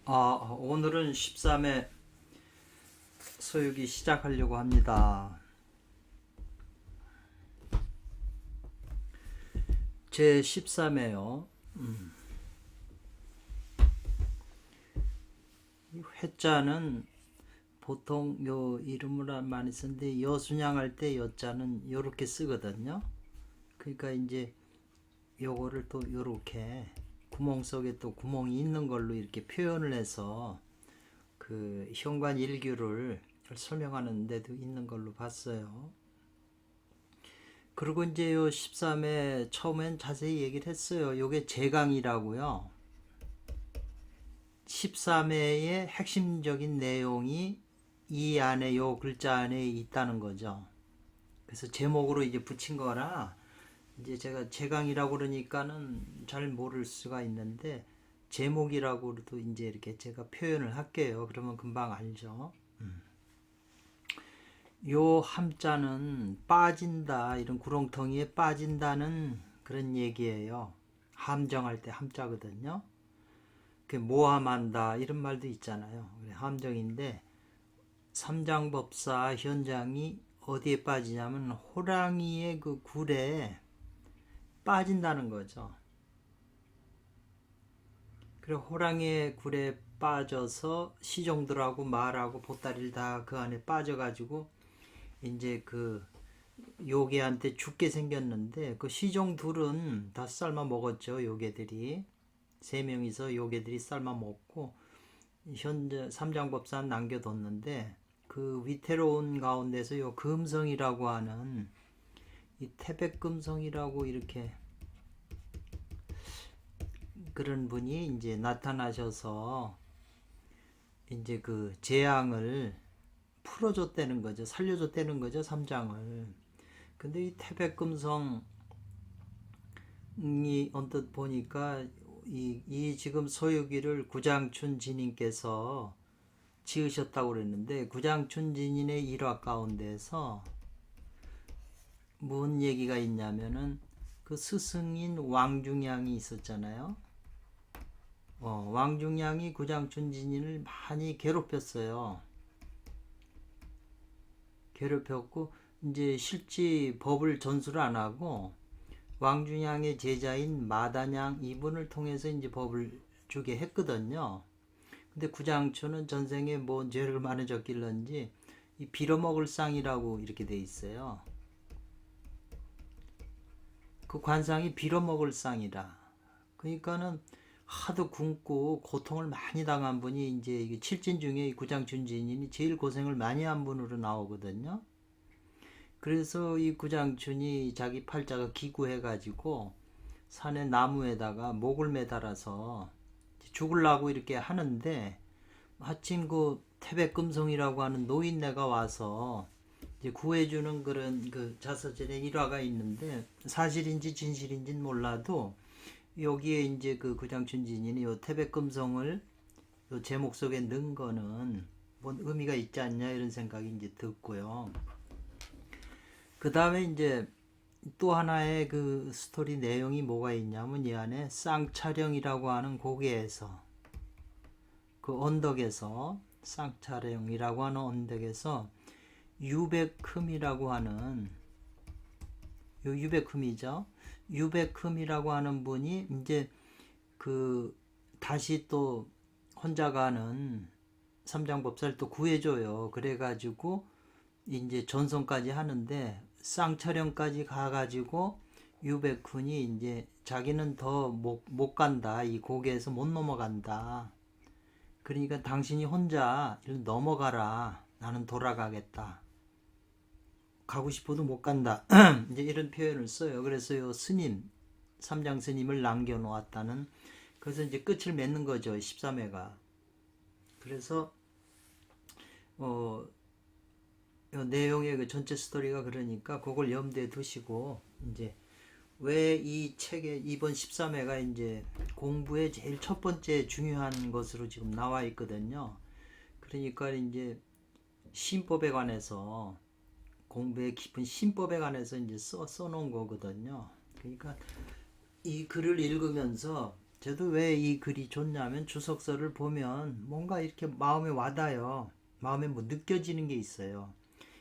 오늘은 13회 소유기 시작하려고 합니다. 제 13회요. 회자는 보통 요 이름을 많이 쓰는데 여순양 할 때 여자는 요렇게 쓰거든요. 그러니까 이제 요거를 또 요렇게 구멍 속에 또 구멍이 있는 걸로 이렇게 표현을 해서 그 현관 일규를 설명하는 데도 있는 걸로 봤어요. 그리고 이제 요 13회 처음엔 자세히 얘기를 했어요. 요게 제강이라고요. 13회의 핵심적인 내용이 이 안에 요 글자 안에 있다는 거죠. 그래서 제목으로 이제 붙인 거라 이제 제가 제강이라고 그러니까는 잘 모를 수가 있는데 제목이라고도 이제 이렇게 제가 표현을 할게요. 그러면 금방 알죠. 요 함자는 빠진다, 이런 구렁텅이에 빠진다는 그런 얘기예요. 함정할 때 함자거든요. 그 모함한다 이런 말도 있잖아요. 함정인데 삼장법사 현장이 어디에 빠지냐면 호랑이의 그 굴에 빠진다는 거죠. 그리고 호랑이의 굴에 빠져서 시종들하고 말하고 보따리를 다 그 안에 빠져가지고 이제 그 요괴한테 죽게 생겼는데 그 시종 둘은 다 삶아 먹었죠. 요괴들이 세 명이서 요괴들이 삶아 먹고 현재 삼장법사는 남겨뒀는데 그 위태로운 가운데서 요 금성이라고 하는 이 태백금성이라고 이렇게 그런 분이 이제 나타나셔서 이제 그 재앙을 풀어줬다는 거죠. 살려줬다는 거죠. 삼장을. 근데 이 태백금성이 언뜻 보니까 이 지금 소유기를 구장춘 지님께서 지으셨다고 그랬는데 구장춘 지인의 일화 가운데서 뭔 얘기가 있냐면은 그 스승인 왕중양이 있었잖아요. 왕중양이 구장춘 지인을 많이 괴롭혔어요. 괴롭혔고 이제 실제 법을 전수를 안 하고 왕중양의 제자인 마단양 이분을 통해서 이제 법을 주게 했거든요. 근데 구장춘은 전생에 뭐 죄를 많이 졌길런지 이 빌어먹을 쌍이라고 이렇게 돼 있어요. 그 관상이 빌어먹을 쌍이라. 그러니까는 하도 굶고 고통을 많이 당한 분이 이제 이게 칠진 중에 구장춘 진인이 제일 고생을 많이 한 분으로 나오거든요. 그래서 이 구장춘이 자기 팔자가 기구해가지고 산의 나무에다가 목을 매달아서 죽으려고 이렇게 하는데 마침 그 태백금성이라고 하는 노인네가 와서 이제 구해주는 그런 그 자서전의 일화가 있는데 사실인지 진실인지는 몰라도 여기에 이제 그 구장춘 진인이 요 태백금성을 요 제목 속에 넣은 거는 뭔 의미가 있지 않냐 이런 생각이 이제 듣고요. 그 다음에 이제 또 하나의 그 스토리 내용이 뭐가 있냐면 이 안에 쌍차령이라고 하는 고개에서 그 언덕에서 쌍차령이라고 하는 언덕에서 유백흠이라고 하는 요 유백흠이죠. 유백흠이라고 하는 분이 이제 그 다시 또 혼자 가는 삼장법사를 또 구해줘요. 그래가지고 이제 전송까지 하는데 쌍차령까지 가가지고 유백훈이 이제 자기는 더 못 간다. 이 고개에서 못 넘어간다. 그러니까 당신이 혼자 넘어가라. 나는 돌아가겠다. 가고 싶어도 못 간다. 이제 이런 표현을 써요. 그래서 요 스님, 삼장 스님을 남겨놓았다는, 그래서 이제 끝을 맺는 거죠. 13회가. 그래서 내용의 그 전체 스토리가 그러니까 그걸 염두에 두시고 이제 왜 이 책의 이번 13회가 이제 공부의 제일 첫 번째 중요한 것으로 지금 나와 있거든요. 그러니까 이제 신법에 관해서 공부의 깊은 신법에 관해서 이제 써놓은 거거든요. 그러니까 이 글을 읽으면서 저도 왜 이 글이 좋냐면 주석서를 보면 뭔가 이렇게 마음에 와닿아요. 마음에 뭐 느껴지는 게 있어요.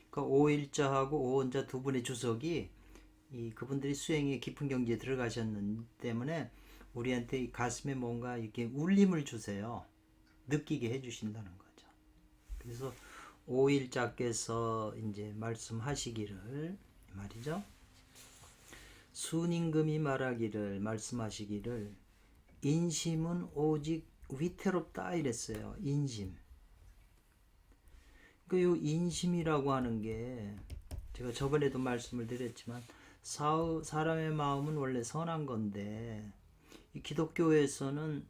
그 오일자하고 오원자 두 분의 주석이 이 그분들이 수행의 깊은 경지에 들어가셨는 때문에 우리한테 이 가슴에 뭔가 이렇게 울림을 주세요. 느끼게 해주신다는 거죠. 그래서 오일자께서 이제 말씀하시기를 말이죠. 순임금이 말씀하시기를 인심은 오직 위태롭다 이랬어요. 인심. 그 인심이라고 하는 게 제가 저번에도 말씀을 드렸지만 사람의 마음은 원래 선한 건데 이 기독교에서는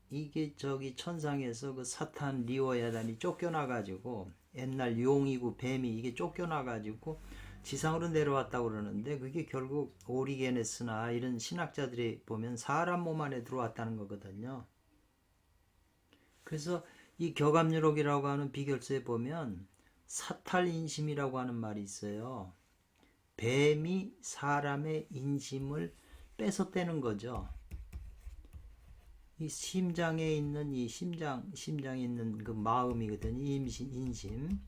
이게 저기 천상에서 그 사탄 리워야단이 쫓겨나가지고 옛날 용이고 뱀이 이게 쫓겨나가지고 지상으로 내려왔다고 그러는데 그게 결국 오리게네스나 이런 신학자들이 보면 사람 몸 안에 들어왔다는 거거든요. 그래서 이 교감유록이라고 하는 비결서에 보면 사탈인심이라고 하는 말이 있어요. 뱀이 사람의 인심을 뺏어떼는 거죠. 이 심장에 있는 심장에 있는 그 마음이거든요. 인심.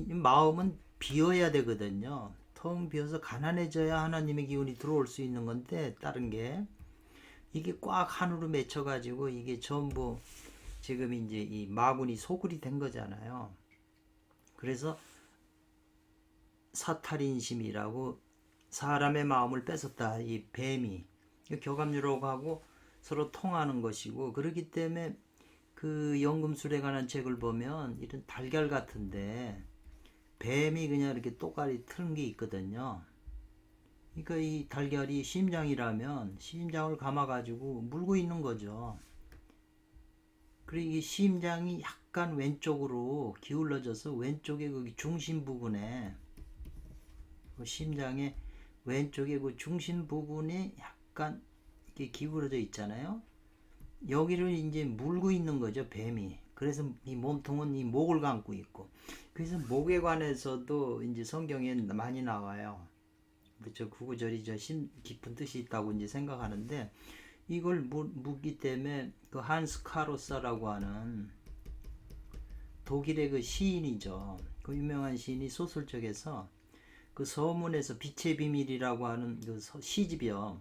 마음은 비어야 되거든요. 텅 비어서 가난해져야 하나님의 기운이 들어올 수 있는 건데 다른 게 이게 꽉 한으로 맺혀가지고 이게 전부 지금 이제 이 마군이 소굴이 된 거잖아요. 그래서 사탈인심이라고 사람의 마음을 뺏었다. 이 뱀이 교감유록하고 서로 통하는 것이고 그렇기 때문에 그 연금술에 관한 책을 보면 이런 달걀 같은데 뱀이 그냥 이렇게 똑가리 트는 게 있거든요. 그러니까 이 달걀이 심장이라면 심장을 감아가지고 물고 있는 거죠. 그리고 이 심장이 약간 왼쪽으로 기울어져서 왼쪽에 그 중심 부분에 그 심장의 왼쪽에 그 중심 부분에 약간 이렇게 기울어져 있잖아요. 여기를 이제 물고 있는 거죠, 뱀이. 그래서 이 몸통은 이 목을 감고 있고. 그래서 목에 관해서도 이제 성경에 많이 나와요. 저 구구절이 저 깊은 뜻이 있다고 이제 생각하는데 이걸 묻기 때문에 그 한스 카로사라고 하는 독일의 그 시인이죠. 그 유명한 시인이 소설책에서 그 서문에서 빛의 비밀이라고 하는 그 시집이요.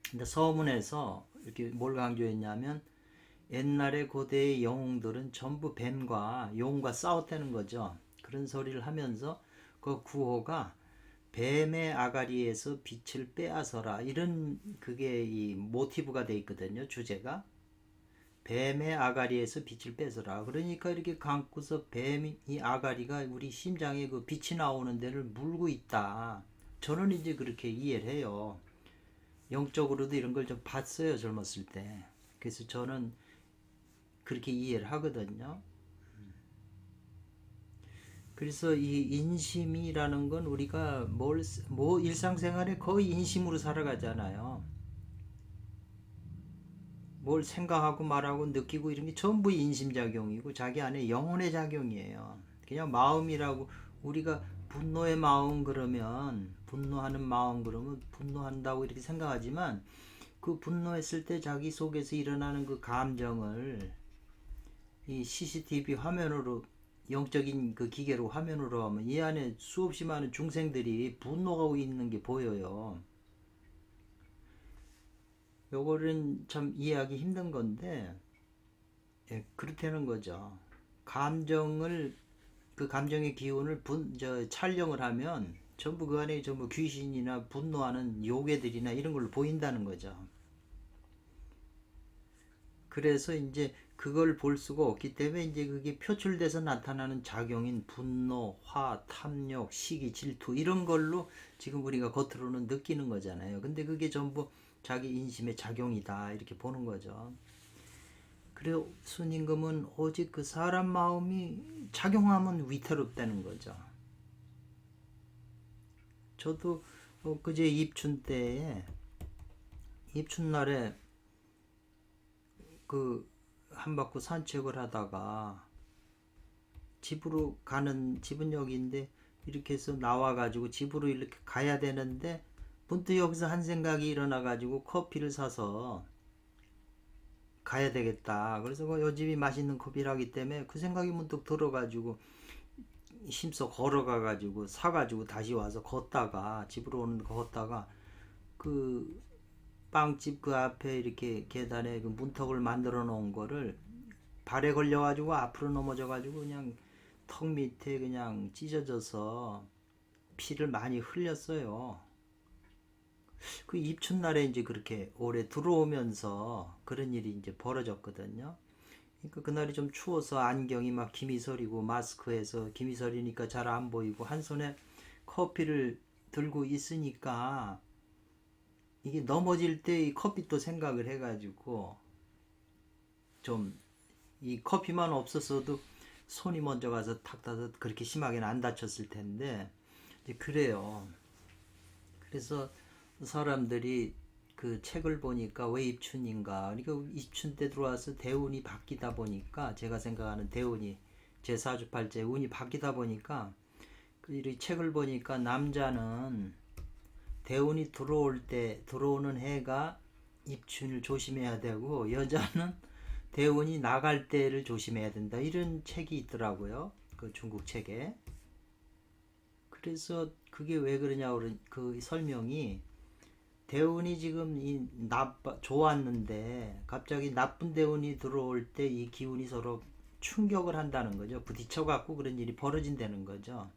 근데 서문에서 이렇게 뭘 강조했냐면 옛날에 고대의 영웅들은 전부 뱀과 용과 싸웠다는 거죠. 그런 소리를 하면서 그 구호가 뱀의 아가리에서 빛을 빼앗아라 이런 그게 이 모티브가 돼 있거든요. 주제가 뱀의 아가리에서 빛을 뺏어라. 그러니까 이렇게 감고서 뱀이 이 아가리가 우리 심장에 그 빛이 나오는 데를 물고 있다. 저는 이제 그렇게 이해를 해요. 영적으로도 이런 걸 좀 봤어요. 젊었을 때. 그래서 저는 그렇게 이해를 하거든요. 그래서 이 인심이라는 건 우리가 뭐 일상생활에 거의 인심으로 살아가잖아요. 뭘 생각하고 말하고 느끼고 이런 게 전부 인심작용이고 자기 안에 영혼의 작용이에요. 그냥 마음이라고 우리가 분노의 마음 그러면 분노하는 마음 그러면 분노한다고 이렇게 생각하지만 그 분노했을 때 자기 속에서 일어나는 그 감정을 이 CCTV 화면으로 영적인 그 기계로 화면으로 하면 이 안에 수없이 많은 중생들이 분노하고 있는 게 보여요. 요거는 참 이해하기 힘든 건데 그렇다는 거죠. 감정을 그 감정의 기운을 촬영을 하면 전부 그 안에 전부 귀신이나 분노하는 요괴들이나 이런 걸로 보인다는 거죠. 그래서 이제 그걸 볼 수가 없기 때문에 이제 그게 표출돼서 나타나는 작용인 분노, 화, 탐욕, 시기, 질투 이런 걸로 지금 우리가 겉으로는 느끼는 거잖아요. 근데 그게 전부 자기 인심의 작용이다 이렇게 보는 거죠. 그래 순임금은 오직 그 사람 마음이 작용하면 위태롭다는 거죠. 저도 그제 입춘 날에 그 한바퀴 산책을 하다가 집은 여기인데 이렇게 해서 나와가지고 집으로 이렇게 가야 되는데 문득 여기서 한 생각이 일어나가지고 커피를 사서 가야 되겠다. 그래서 요 집이 맛있는 커피라기 때문에 그 생각이 문득 들어가지고 힘써 걸어가가지고 사가지고 다시 와서 걷다가 집으로 오는 걷다가 그 빵집 그 앞에 이렇게 계단에 그 문턱을 만들어 놓은 거를 발에 걸려가지고 앞으로 넘어져가지고 그냥 턱 밑에 그냥 찢어져서 피를 많이 흘렸어요. 그 입춘날에 이제 그렇게 올해 들어오면서 그런 일이 이제 벌어졌거든요. 그러니까 그날이 좀 추워서 안경이 막 김이 서리고 마스크에서 김이 서리니까 잘 안 보이고 한 손에 커피를 들고 있으니까 이게 넘어질 때 이 커피도 생각을 해가지고 좀 이 커피만 없었어도 손이 먼저 가서 탁 타서 그렇게 심하게는 안 다쳤을 텐데 이제 그래요. 그래서 사람들이 그 책을 보니까 왜 입춘인가, 그러니까 입춘 때 들어와서 대운이 바뀌다 보니까 제가 생각하는 대운이 제 사주팔자의 운이 바뀌다 보니까 이 책을 보니까 남자는 대운이 들어올 때 들어오는 해가 입춘을 조심해야 되고 여자는 대운이 나갈 때를 조심해야 된다, 이런 책이 있더라고요. 그 중국 책에. 그래서 그게 왜 그러냐, 그 설명이 대운이 지금 좋았는데 갑자기 나쁜 대운이 들어올 때 이 기운이 서로 충격을 한다는 거죠. 부딪혀 갖고 그런 일이 벌어진다는 거죠.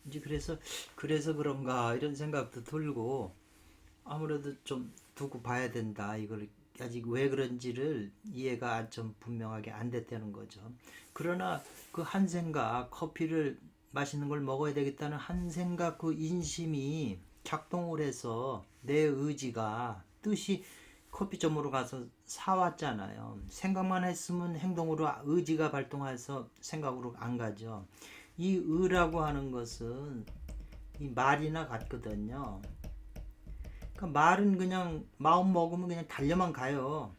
이제 그래서 그런가 이런 생각도 들고 아무래도 좀 두고 봐야 된다. 이걸 아직 왜 그런지를 이해가 좀 분명하게 안 됐다는 거죠. 그러나 그 한 생각, 커피를 맛있는 걸 먹어야 되겠다는 한 생각, 그 인심이 작동을 해서 내 의지가 뜻이 커피점으로 가서 사왔잖아요. 생각만 했으면 행동으로 의지가 발동해서 생각으로 안 가죠. 이 의라고 하는 것은 이 말이나 같거든요. 그러니까 말은 그냥 마음 먹으면 그냥 달려만 가요.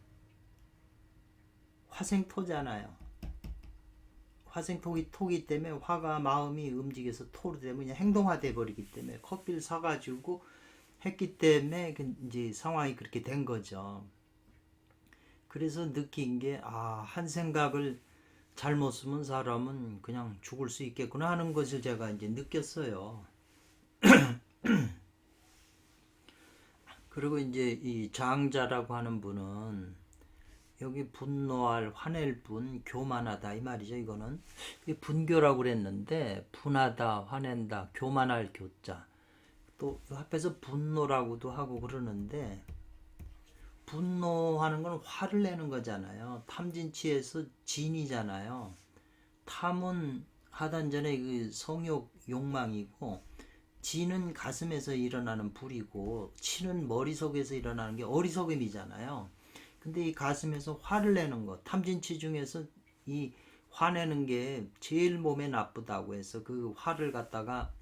화생토잖아요. 토기 때문에 화가 마음이 움직여서 토로 되면 그냥 행동화돼 버리기 때문에 커피를 사가지고 했기 때문에 이제 상황이 그렇게 된 거죠. 그래서 느낀 게, 한 생각을 잘못 쓰면 사람은 그냥 죽을 수 있겠구나 하는 것을 제가 이제 느꼈어요. 그리고 이제 이 장자라고 하는 분은 여기 분노할, 화낼 분, 교만하다 이 말이죠. 이거는 분교라고 그랬는데 분하다, 화낸다, 교만할 교자. 또 앞에서 분노라고도 하고 그러는데 분노하는 건 화를 내는 거잖아요. 탐진치에서 진이잖아요. 탐은 하단전에 그 성욕 욕망이고 진은 가슴에서 일어나는 불이고 치는 머릿속에서 일어나는 게 어리석음이잖아요. 근데 이 가슴에서 화를 내는 것, 탐진치 중에서 이 화내는 게 제일 몸에 나쁘다고 해서 그 화를 갖다가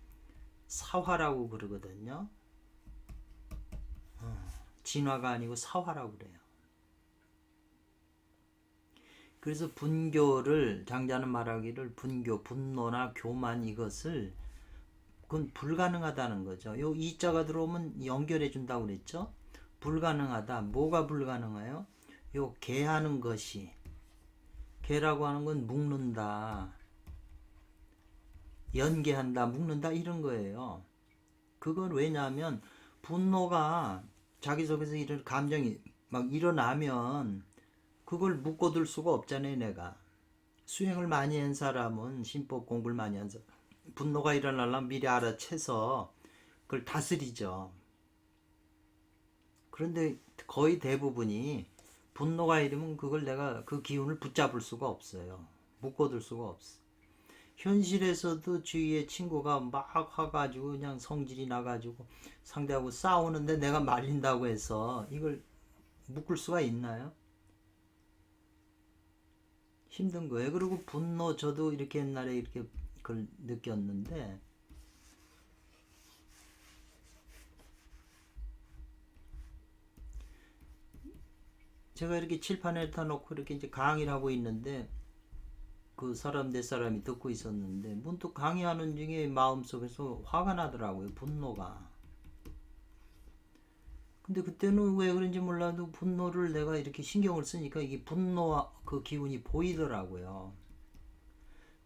사화라고 그러거든요. 진화가 아니고 사화라고 그래요. 그래서 분교를, 장자는 말하기를 분교, 분노나 교만, 이것을 그건 불가능하다는 거죠. 요 이자가 들어오면 연결해 준다고 그랬죠. 불가능하다. 뭐가 불가능해요? 요 개하는 것이, 개라고 하는 건 묶는다, 연계한다, 묶는다 이런 거예요. 그건 왜냐하면 분노가 자기 속에서 이런 감정이 막 일어나면 그걸 묶어둘 수가 없잖아요. 내가 수행을 많이 한 사람은, 신법 공부를 많이 한 사람, 분노가 일어나려면 미리 알아채서 그걸 다스리죠. 그런데 거의 대부분이 분노가 일으면 그걸 내가 그 기운을 붙잡을 수가 없어요. 묶어둘 수가 없어. 현실에서도 주위에 친구가 막 화가지고 그냥 성질이 나가지고 상대하고 싸우는데 내가 말린다고 해서 이걸 묶을 수가 있나요? 힘든 거예요. 그리고 분노, 저도 이렇게 옛날에 이렇게 그걸 느꼈는데 제가 이렇게 칠판에 다 놓고 이렇게 이제 강의를 하고 있는데 그 사람 네 사람이 듣고 있었는데 문득 강의하는 중에 마음속에서 화가 나더라고요. 분노가. 근데 그때는 왜 그런지 몰라도 분노를 내가 이렇게 신경을 쓰니까 이게 분노 그 기운이 보이더라고요.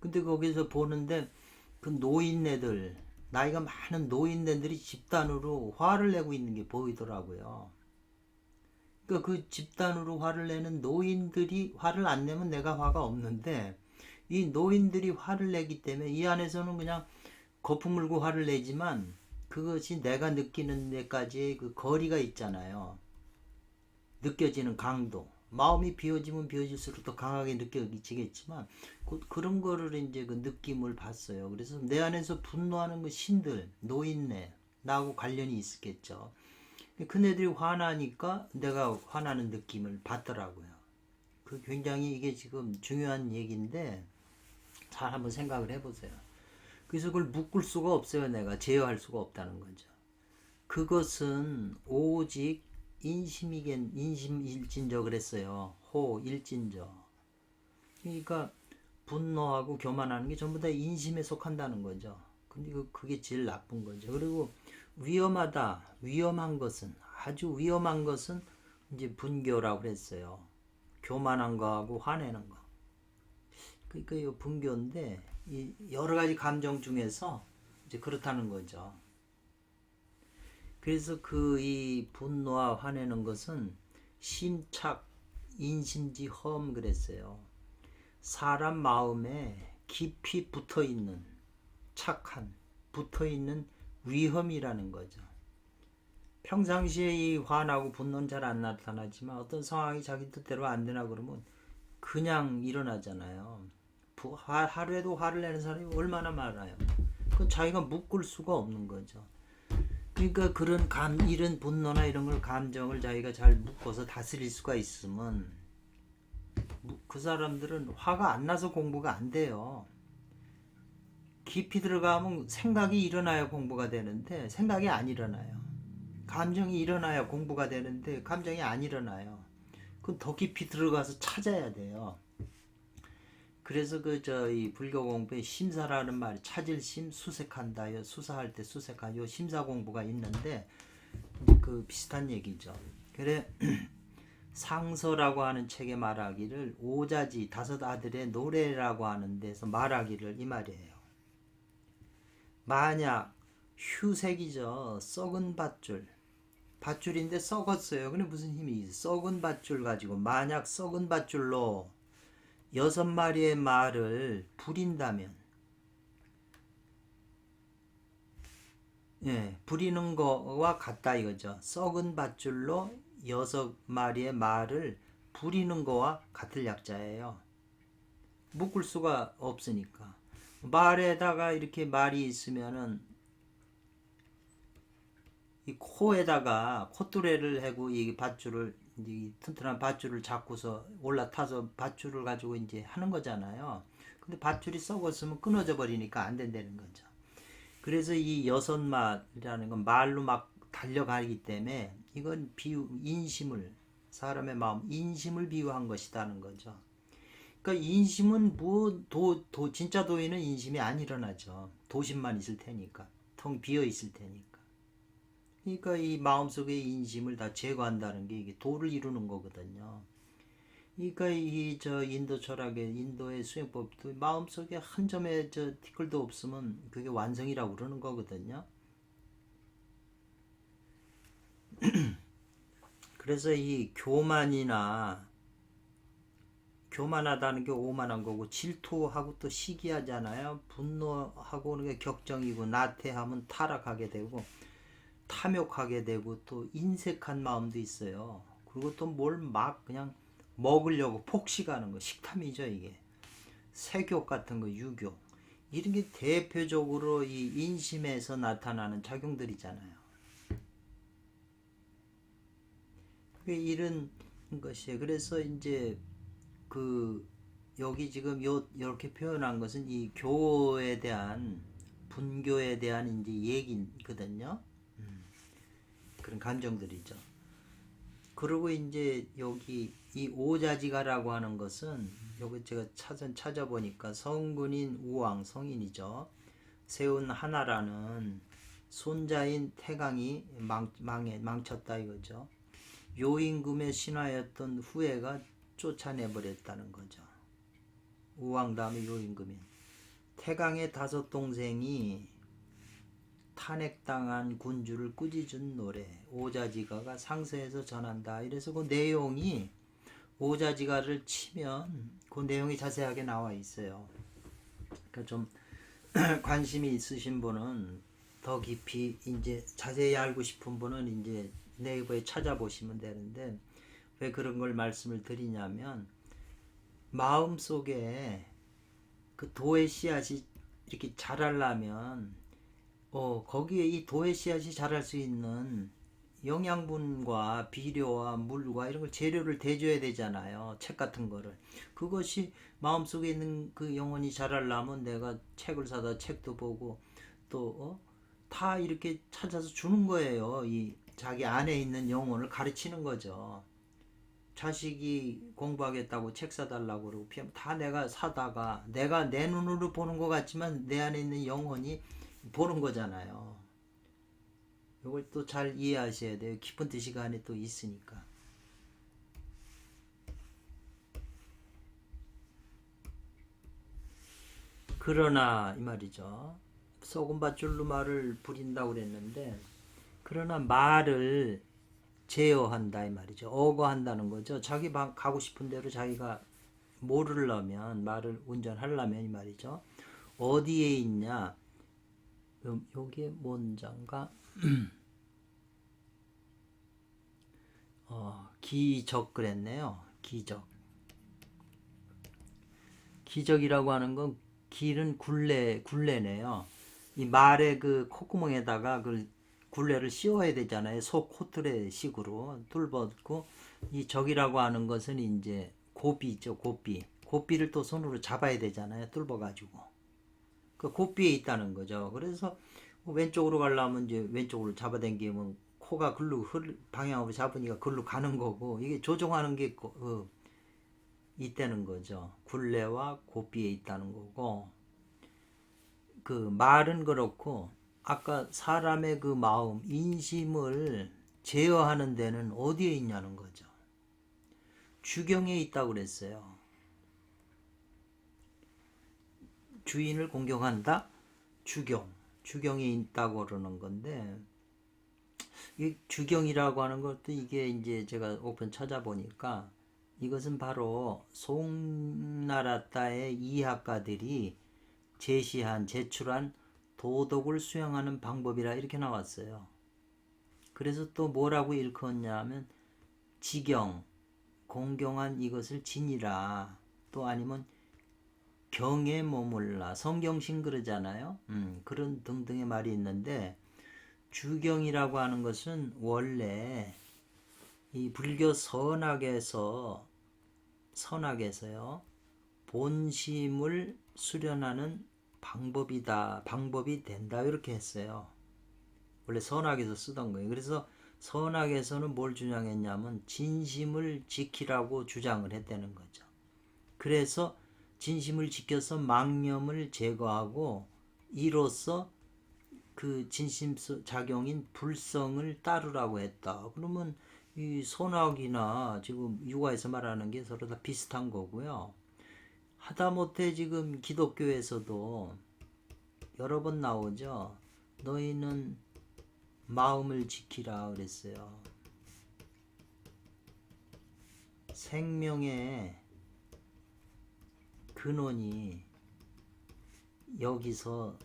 근데 거기서 보는데 그 노인네들, 나이가 많은 노인네들이 집단으로 화를 내고 있는 게 보이더라고요. 그러니까 그 집단으로 화를 내는 노인들이 화를 안 내면 내가 화가 없는데 이 노인들이 화를 내기 때문에 이 안에서는 그냥 거품 물고 화를 내지만 그것이 내가 느끼는 데까지의 그 거리가 있잖아요. 느껴지는 강도. 마음이 비워지면 비워질수록 더 강하게 느껴지겠지만 그런 거를 이제 그 느낌을 봤어요. 그래서 내 안에서 분노하는 그 신들, 노인네, 나하고 관련이 있었겠죠. 그네들이 화나니까 내가 화나는 느낌을 받더라고요. 그 굉장히 이게 지금 중요한 얘기인데 잘 한번 생각을 해보세요. 그래서 그걸 묶을 수가 없어요. 내가 제어할 수가 없다는 거죠. 그것은 오직 인심일진저 그랬어요. 호일진저. 그러니까 분노하고 교만하는 게 전부 다 인심에 속한다는 거죠. 근데 그게 제일 나쁜 거죠. 그리고 위험하다. 위험한 것은 아주 위험한 것은 이제 분교라고 그랬어요. 교만한 거하고 화내는 거. 그러니까 이 분교인데 이 여러 가지 감정 중에서 이제 그렇다는 거죠. 그래서 그 이 분노와 화내는 것은 심착 인심지험 그랬어요. 사람 마음에 깊이 붙어 있는 착한 붙어 있는 위험이라는 거죠. 평상시에 이 화나고 분노는 잘 안 나타나지만 어떤 상황이 자기 뜻대로 안 되나 그러면 그냥 일어나잖아요. 하루에도 화를 내는 사람이 얼마나 많아요. 그건 자기가 묶을 수가 없는 거죠. 그러니까 그런 이런 분노나 이런 걸 감정을 자기가 잘 묶어서 다스릴 수가 있으면 그 사람들은 화가 안 나서 공부가 안 돼요. 깊이 들어가면 생각이 일어나야 공부가 되는데 생각이 안 일어나요. 감정이 일어나야 공부가 되는데 감정이 안 일어나요. 그건 더 깊이 들어가서 찾아야 돼요. 그래서 이 불교 공부에 심사라는 말이 찾을 심 수색한다요. 수사할 때 수색한 요 심사 공부가 있는데 그 비슷한 얘기죠. 그래 상서라고 하는 책에 말하기를 오자지 다섯 아들의 노래라고 하는 데서 말하기를 이 말이에요. 만약 휴색이죠. 썩은 밧줄. 밧줄인데 썩었어요. 근데 무슨 힘이 있어? 썩은 밧줄 가지고 만약 썩은 밧줄로 6마리의 말을 부린다면 부리는 거와 같다 이거죠. 썩은 밧줄로 6마리의 말을 부리는 거와 같을 약자예요. 묶을 수가 없으니까. 말에다가 이렇게 말이 있으면은 이 코에다가 콧뚜레를 하고 이 밧줄을 이 튼튼한 밧줄을 잡고서 올라타서 밧줄을 가지고 이제 하는 거잖아요. 근데 밧줄이 썩었으면 끊어져 버리니까 안 된다는 거죠. 그래서 이 6마리라는 건 말로 막 달려가기 때문에 이건 인심을 사람의 마음 인심을 비유한 것이다는 거죠. 그러니까 인심은 진짜 도인은 인심이 안 일어나죠. 도심만 있을 테니까 텅 비어 있을 테니까. 그러니까 이 마음속의 인심을 다 제거한다는 게 이게 도를 이루는 거거든요. 그러니까 이 인도 철학의 인도의 수행법도 마음속에 한 점의 티끌도 없으면 그게 완성이라고 그러는 거거든요. 그래서 이 교만하다는 게 오만한 거고 질투하고 또 시기하잖아요. 분노하고 그게 격정이고 나태하면 타락하게 되고 탐욕하게 되고 또 인색한 마음도 있어요. 그리고 또 뭘 막 그냥 먹으려고 폭식하는 거 식탐이죠 이게. 색욕 같은 거 유교 이런 게 대표적으로 이 인심에서 나타나는 작용들이잖아요. 이런 것이에요. 그래서 이제 여기 지금 이렇게 표현한 것은 이 교에 대한 분교에 대한 이제 얘기거든요. 그런 감정들이죠. 그리고 이제 여기 이 오자지가라고 하는 것은 여기 제가 찾아보니까 성군인 우왕 성인이죠. 세운 하나라는 손자인 태강이 망쳤다 이거죠. 요임금의 신하였던 후예가 쫓아내버렸다는 거죠. 우왕 다음에 요임금이. 태강의 5 동생이 탄핵당한 군주를 꾸짖은 노래 오자지가가 상서에서 전한다. 이래서 그 내용이 오자지가를 치면 그 내용이 자세하게 나와 있어요. 그러니까 좀 관심이 있으신 분은 더 깊이 이제 자세히 알고 싶은 분은 이제 네이버에 찾아보시면 되는데, 왜 그런 걸 말씀을 드리냐면 마음속에 그 도의 씨앗이 이렇게 자라려면 거기에 이 도의 씨앗이 자랄 수 있는 영양분과 비료와 물과 이런 걸 재료를 대줘야 되잖아요. 책 같은 거를. 그것이 마음속에 있는 그 영혼이 자라려면 내가 책을 사다 책도 보고 또 다 이렇게 찾아서 주는 거예요. 이 자기 안에 있는 영혼을 가르치는 거죠. 자식이 공부하겠다고 책 사달라고 그러고 다 내가 사다가 내가 내 눈으로 보는 것 같지만 내 안에 있는 영혼이 보는 거잖아요. 이걸 또 잘 이해하셔야 돼요. 깊은 뜻이 그 안에 또 있으니까. 그러나 이 말이죠. 소금밭줄로 말을 부린다고 그랬는데, 그러나 말을 제어한다 이 말이죠. 어거한다는 거죠. 자기 가고 싶은 대로 자기가 모르려면, 말을 운전하려면 이 말이죠. 어디에 있냐? 여기에 뭔장가 기적 그랬네요. 기적이라고 하는 건 길은 굴레네요. 이 말의 그 콧구멍에다가 그 굴레를 씌워야 되잖아요. 소 코트레 식으로 뚫었고, 이 적이라고 하는 것은 이제 고비죠. 고비를 또 손으로 잡아야 되잖아요. 뚫어가지고 그 고비에 있다는 거죠. 그래서 왼쪽으로 가려면 이제 왼쪽으로 잡아당기면 코가 글로 방향으로 잡으니까 글로 가는 거고, 이게 조종하는 게 있다는 거죠. 굴레와 고비에 있다는 거고, 그 말은 그렇고 아까 사람의 그 마음, 인심을 제어하는 데는 어디에 있냐는 거죠. 주경에 있다고 그랬어요. 주인을 공경한다? 주경에 있다고 그러는 건데, 이 주경이라고 하는 것도 이게 이제 제가 오픈 찾아보니까 이것은 바로 송나라 따의 이학가들이 제출한 도덕을 수행하는 방법이라 이렇게 나왔어요. 그래서 또 뭐라고 일컫냐면 지경, 공경한 이것을 진이라, 또 아니면 경에 머물라, 성경신 그러잖아요. 그런 등등의 말이 있는데, 주경이라고 하는 것은 원래 이 불교 선악에서요 본심을 수련하는 방법이 된다 이렇게 했어요. 원래 선악에서 쓰던 거예요. 그래서 선악에서는 뭘 주장했냐면 진심을 지키라고 주장을 했다는 거죠. 그래서 진심을 지켜서 망념을 제거하고 이로써 그 진심 작용인 불성을 따르라고 했다. 그러면 이 선악이나 지금 육아에서 말하는 게 서로 다 비슷한 거고요. 하다못해 지금 기독교에서도 여러 번 나오죠. 너희는 마음을 지키라 그랬어요. 생명의 근원이 여기서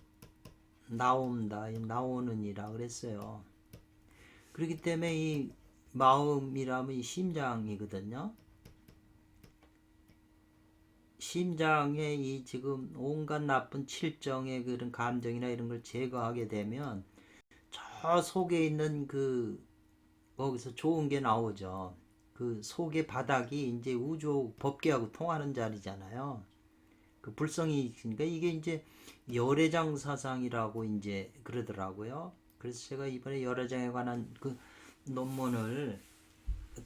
나오느니라 그랬어요. 그렇기 때문에 이 마음이라면 이 심장이거든요. 심장에 이 지금 온갖 나쁜 칠정의 그런 감정이나 이런 걸 제거하게 되면 저 속에 있는 거기서 좋은 게 나오죠. 그 속의 바닥이 이제 우주 법계하고 통하는 자리잖아요. 그 불성이 있으니까 이게 이제 열애장 사상이라고 이제 그러더라고요. 그래서 제가 이번에 열애장에 관한 그 논문을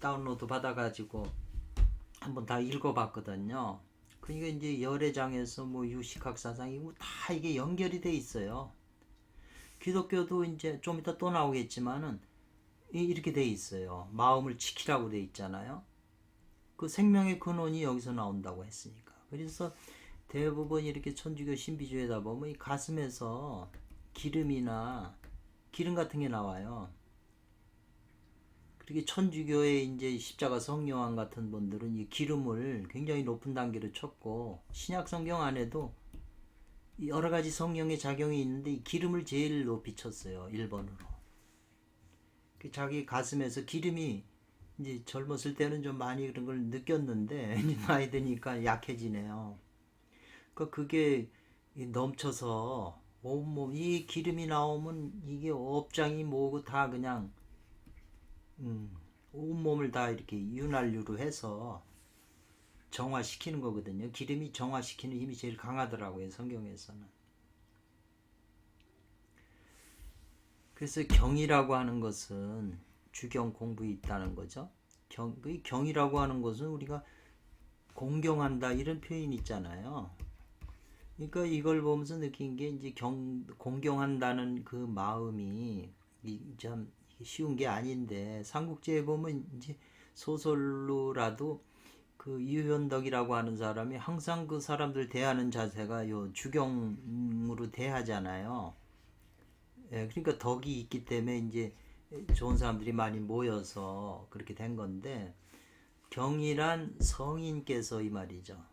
다운로드 받아가지고 한번 다 읽어봤거든요. 그러니까 이제 열애장에서 뭐 유식학 사상이고 다 이게 연결이 돼 있어요. 기독교도 이제 좀 이따 또 나오겠지만은 이렇게 돼 있어요. 마음을 지키라고 돼 있잖아요. 그 생명의 근원이 여기서 나온다고 했으니까. 그래서 대부분 이렇게 천주교 신비주의다 보면 이 가슴에서 기름이나 기름 같은 게 나와요. 그렇게 천주교의 이제 십자가 성령왕 같은 분들은 이 기름을 굉장히 높은 단계로 쳤고, 신약 성경 안에도 여러 가지 성령의 작용이 있는데 이 기름을 제일 높이 쳤어요. 1번으로. 자기 가슴에서 기름이 이제 젊었을 때는 좀 많이 그런 걸 느꼈는데 이제 나이 드니까 약해지네요. 그러니까 그게 넘쳐서 온몸 이 기름이 나오면 이게 업장이 뭐고 다 그냥 온몸을 다 이렇게 윤활유로 해서 정화시키는 거거든요. 기름이 정화시키는 힘이 제일 강하더라고요, 성경에서는. 그래서 경이라고 하는 것은 주경 공부에 있다는 거죠. 경이라고 하는 것은 우리가 공경한다 이런 표현이 있잖아요. 그러니까 이걸 보면서 느낀 게 이제 공경한다는 그 마음이 참 쉬운 게 아닌데, 삼국지에 보면 이제 소설로라도 그 이효현덕이라고 하는 사람이 항상 그 사람들 대하는 자세가 요 주경으로 대하잖아요. 예, 그러니까 덕이 있기 때문에 이제 좋은 사람들이 많이 모여서 그렇게 된 건데, 경이란 성인께서 이 말이죠.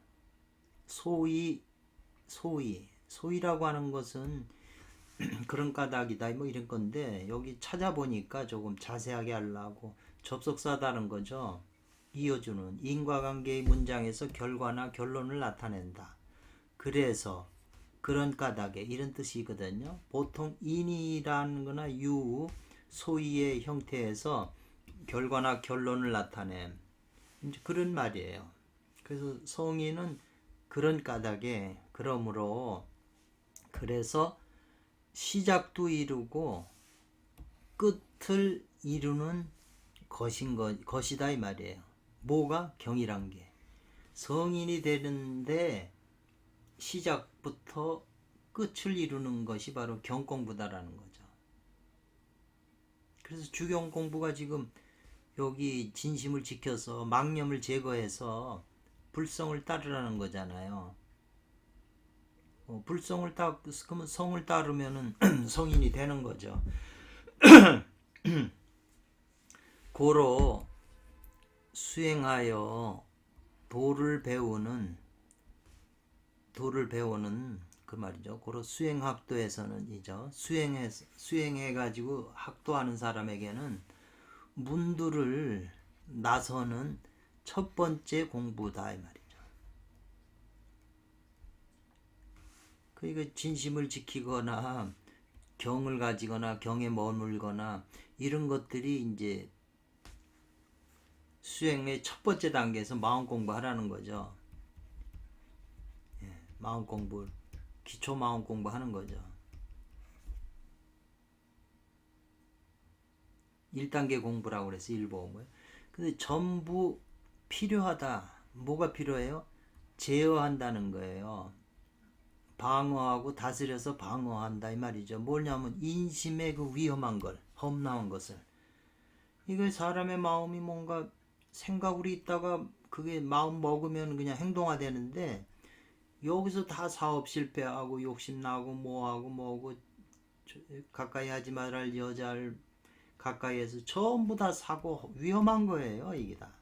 소위라고 하는 것은 그런 까닭이다 뭐 이런 건데, 여기 찾아보니까 조금 자세하게 하려고 접속사다는 거죠. 이어주는 인과관계의 문장에서 결과나 결론을 나타낸다. 그래서 그런 까닭에 이런 뜻이거든요. 보통 인이라는 거나 소위의 형태에서 결과나 결론을 나타냄, 이제 그런 말이에요. 그래서 성인은 그런 까닭에, 그러므로 그래서 시작도 이루고 끝을 이루는 것이다 이 말이에요. 뭐가 경이란 게 성인이 되는데 시작부터 끝을 이루는 것이 바로 경공부다라는 거죠. 그래서 주경 공부가 지금 여기 진심을 지켜서 망념을 제거해서 불성을 따르라는 거잖아요. 불성을 그러면 성을 따르면은 성인이 되는 거죠. 고로 수행하여 도를 배우는 그 말이죠. 고로 수행학도에서는 이죠. 수행해 가지고 학도하는 사람에게는 문두를 나서는 첫 번째 공부다 이 말이죠. 그러니까 진심을 지키거나 경을 가지거나 경에 머물거나 이런 것들이 이제 수행의 첫 번째 단계에서 마음 공부하라는 거죠. 마음 공부, 기초 마음 공부하는 거죠. 1단계 공부라고 그래서 일보험을. 근데 전부 필요하다. 뭐가 필요해요? 제어한다는 거예요. 방어하고 다스려서 방어한다 이 말이죠. 뭐냐면 인심의 그 위험한 걸, 험나한 것을. 이거 사람의 마음이 뭔가 생각으로 있다가 그게 마음 먹으면 그냥 행동화되는데, 여기서 다 사업 실패하고 욕심나고 뭐하고 가까이 하지 말할 여자를 가까이에서 전부 다 사고 위험한 거예요. 이게 다.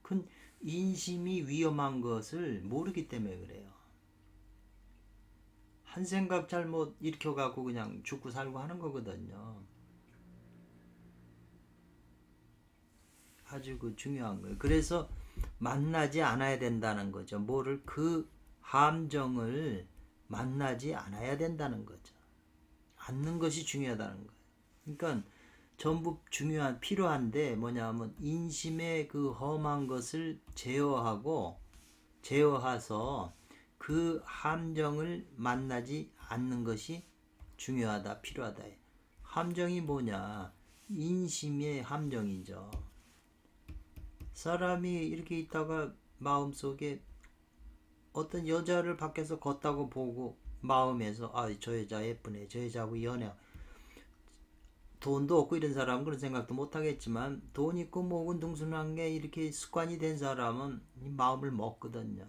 그 인심이 위험한 것을 모르기 때문에 그래요. 한 생각 잘못 일으켜갖고 그냥 죽고 살고 하는 거거든요. 아주 그 중요한 거예요. 그래서 만나지 않아야 된다는 거죠. 뭐를, 그 함정을 만나지 않아야 된다는 거죠. 않는 것이 중요하다는 거예요. 그러니까 전부 필요한데 뭐냐면 인심의 그 험한 것을 제어해서 그 함정을 만나지 않는 것이 중요하다, 필요하다. 함정이 뭐냐? 인심의 함정이죠. 사람이 이렇게 있다가 마음속에 어떤 여자를 밖에서 걷다고 보고 마음에서 저 여자 예쁘네, 저 여자하고 연애, 돈도 없고 이런 사람은 그런 생각도 못 하겠지만 돈 있고 뭐고 등순한 게 이렇게 습관이 된 사람은 이 마음을 먹거든요.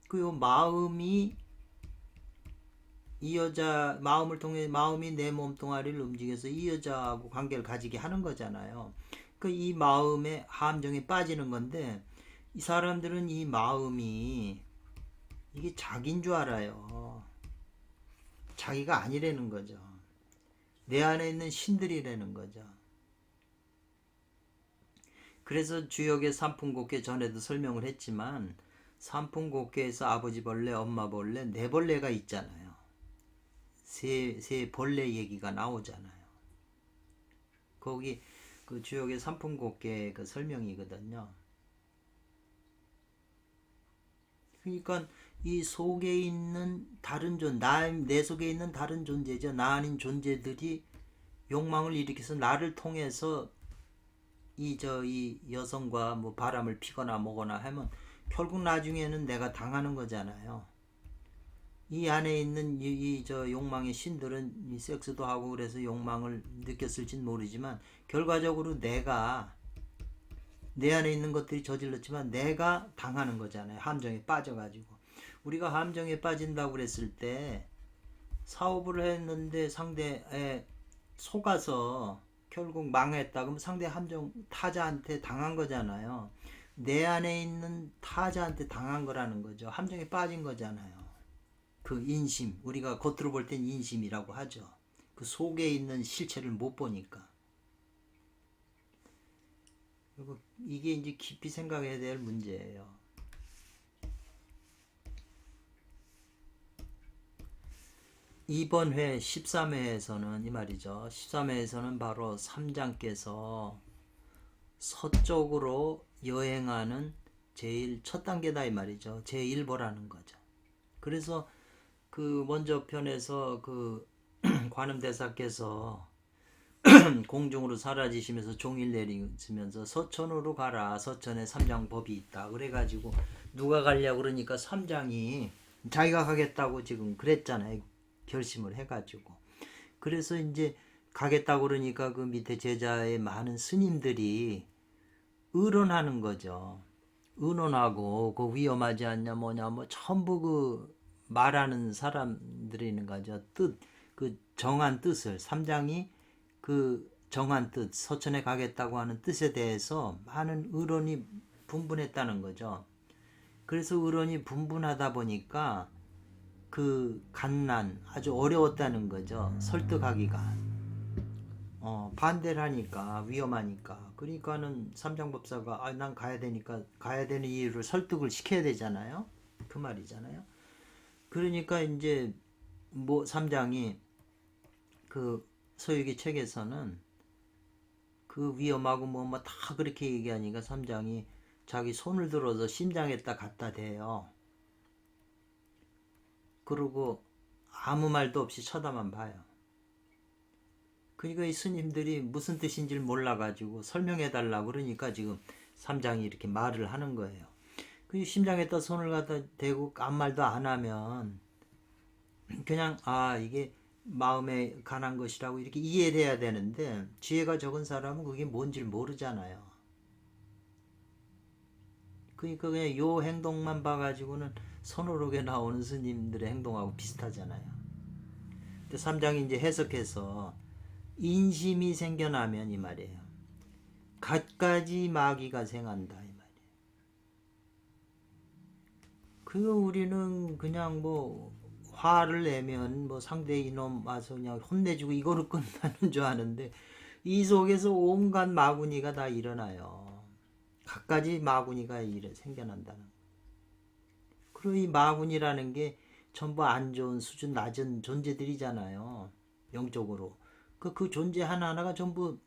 그 마음이 이 여자 마음을 통해 마음이 내 몸뚱아리를 움직여서 이 여자하고 관계를 가지게 하는 거잖아요. 그 이 마음의 함정에 빠지는 건데 이 사람들은 이 마음이 이게 자기인 줄 알아요. 자기가 아니라는 거죠. 내 안에 있는 신들이라는 거죠. 그래서 주역의 삼풍곡계 전에도 설명을 했지만 삼풍곡계에서 아버지 벌레, 엄마 벌레, 네 벌레가 있잖아요. 세 벌레 얘기가 나오잖아요. 거기 그 주역의 삼풍곡계 그 설명이거든요. 그러니까 이 속에 있는 다른 내 속에 있는 다른 존재죠. 나 아닌 존재들이 욕망을 일으켜서 나를 통해서 이 여성과 뭐 바람을 피거나 뭐거나 하면 결국 나중에는 내가 당하는 거잖아요. 이 안에 있는 저 욕망의 신들은 이 섹스도 하고 그래서 욕망을 느꼈을진 모르지만 결과적으로 내가 내 안에 있는 것들이 저질렀지만 내가 당하는 거잖아요. 함정에 빠져가지고. 우리가 함정에 빠진다고 그랬을 때 사업을 했는데 상대에 속아서 결국 망했다. 그럼 상대 함정 타자한테 당한 거잖아요. 내 안에 있는 타자한테 당한 거라는 거죠. 함정에 빠진 거잖아요. 그 인심, 우리가 겉으로 볼 땐 인심이라고 하죠. 그 속에 있는 실체를 못 보니까. 그리고 이게 이제 깊이 생각해야 될 문제예요. 이번 회 13회에서는 이 말이죠. 13회에서는 바로 삼장께서 서쪽으로 여행하는 제일 첫 단계다 이 말이죠. 제1보라는 거죠. 그래서 그 먼저 편에서 그 관음대사께서 공중으로 사라지시면서 종일 내리시면서 서천으로 가라. 서천에 삼장법이 있다. 그래가지고 누가 가려고 그러니까 삼장이 자기가 가겠다고 지금 그랬잖아요. 결심을 해가지고. 그래서 이제 가겠다고 그러니까 그 밑에 제자의 많은 스님들이 의논하는 거죠. 의논하고 그 위험하지 않냐 뭐냐 뭐 전부 그 말하는 사람들이 있는 거죠. 그 정한 뜻을 삼장이 그 정한 뜻 서천에 가겠다고 하는 뜻에 대해서 많은 의론이 분분했다는 거죠. 그래서 의론이 분분하다 보니까 그 갓난 아주 어려웠다는 거죠. 설득하기가 반대를 하니까 위험하니까. 그러니까는 삼장법사가 난 가야 되니까 가야 되는 이유를 설득을 시켜야 되잖아요. 그 말이잖아요. 그러니까 이제 뭐 삼장이 그 서유기 책에서는 그 위험하고 뭐 다 그렇게 얘기하니까 삼장이 자기 손을 들어서 심장에다 갖다 대요. 그러고 아무 말도 없이 쳐다만 봐요. 그러니까 이 스님들이 무슨 뜻인지를 몰라가지고 설명해 달라고 그러니까 지금 삼장이 이렇게 말을 하는 거예요. 그 심장에다 손을 갖다 대고 아무 말도 안 하면 그냥 이게 마음에 관한 것이라고 이렇게 이해를 해야 되는데 지혜가 적은 사람은 그게 뭔지를 모르잖아요. 그러니까 그냥 요 행동만 봐가지고는 선호록에 나오는 스님들의 행동하고 비슷하잖아요. 근데 삼장이 이제 해석해서 인심이 생겨나면 이 말이에요. 갖가지 마귀가 생한다 이 말이에요. 그 우리는 그냥 뭐 화를 내면 뭐 상대 이놈 와서 그냥 혼내주고 이거로 끝나는 줄 아는데 이 속에서 온갖 마구니가 다 일어나요. 갖가지 마구니가 생겨난다는. 그리고 이 마구니라는 게 전부 안 좋은 수준 낮은 존재들이잖아요. 영적으로. 그 존재 하나하나가 전부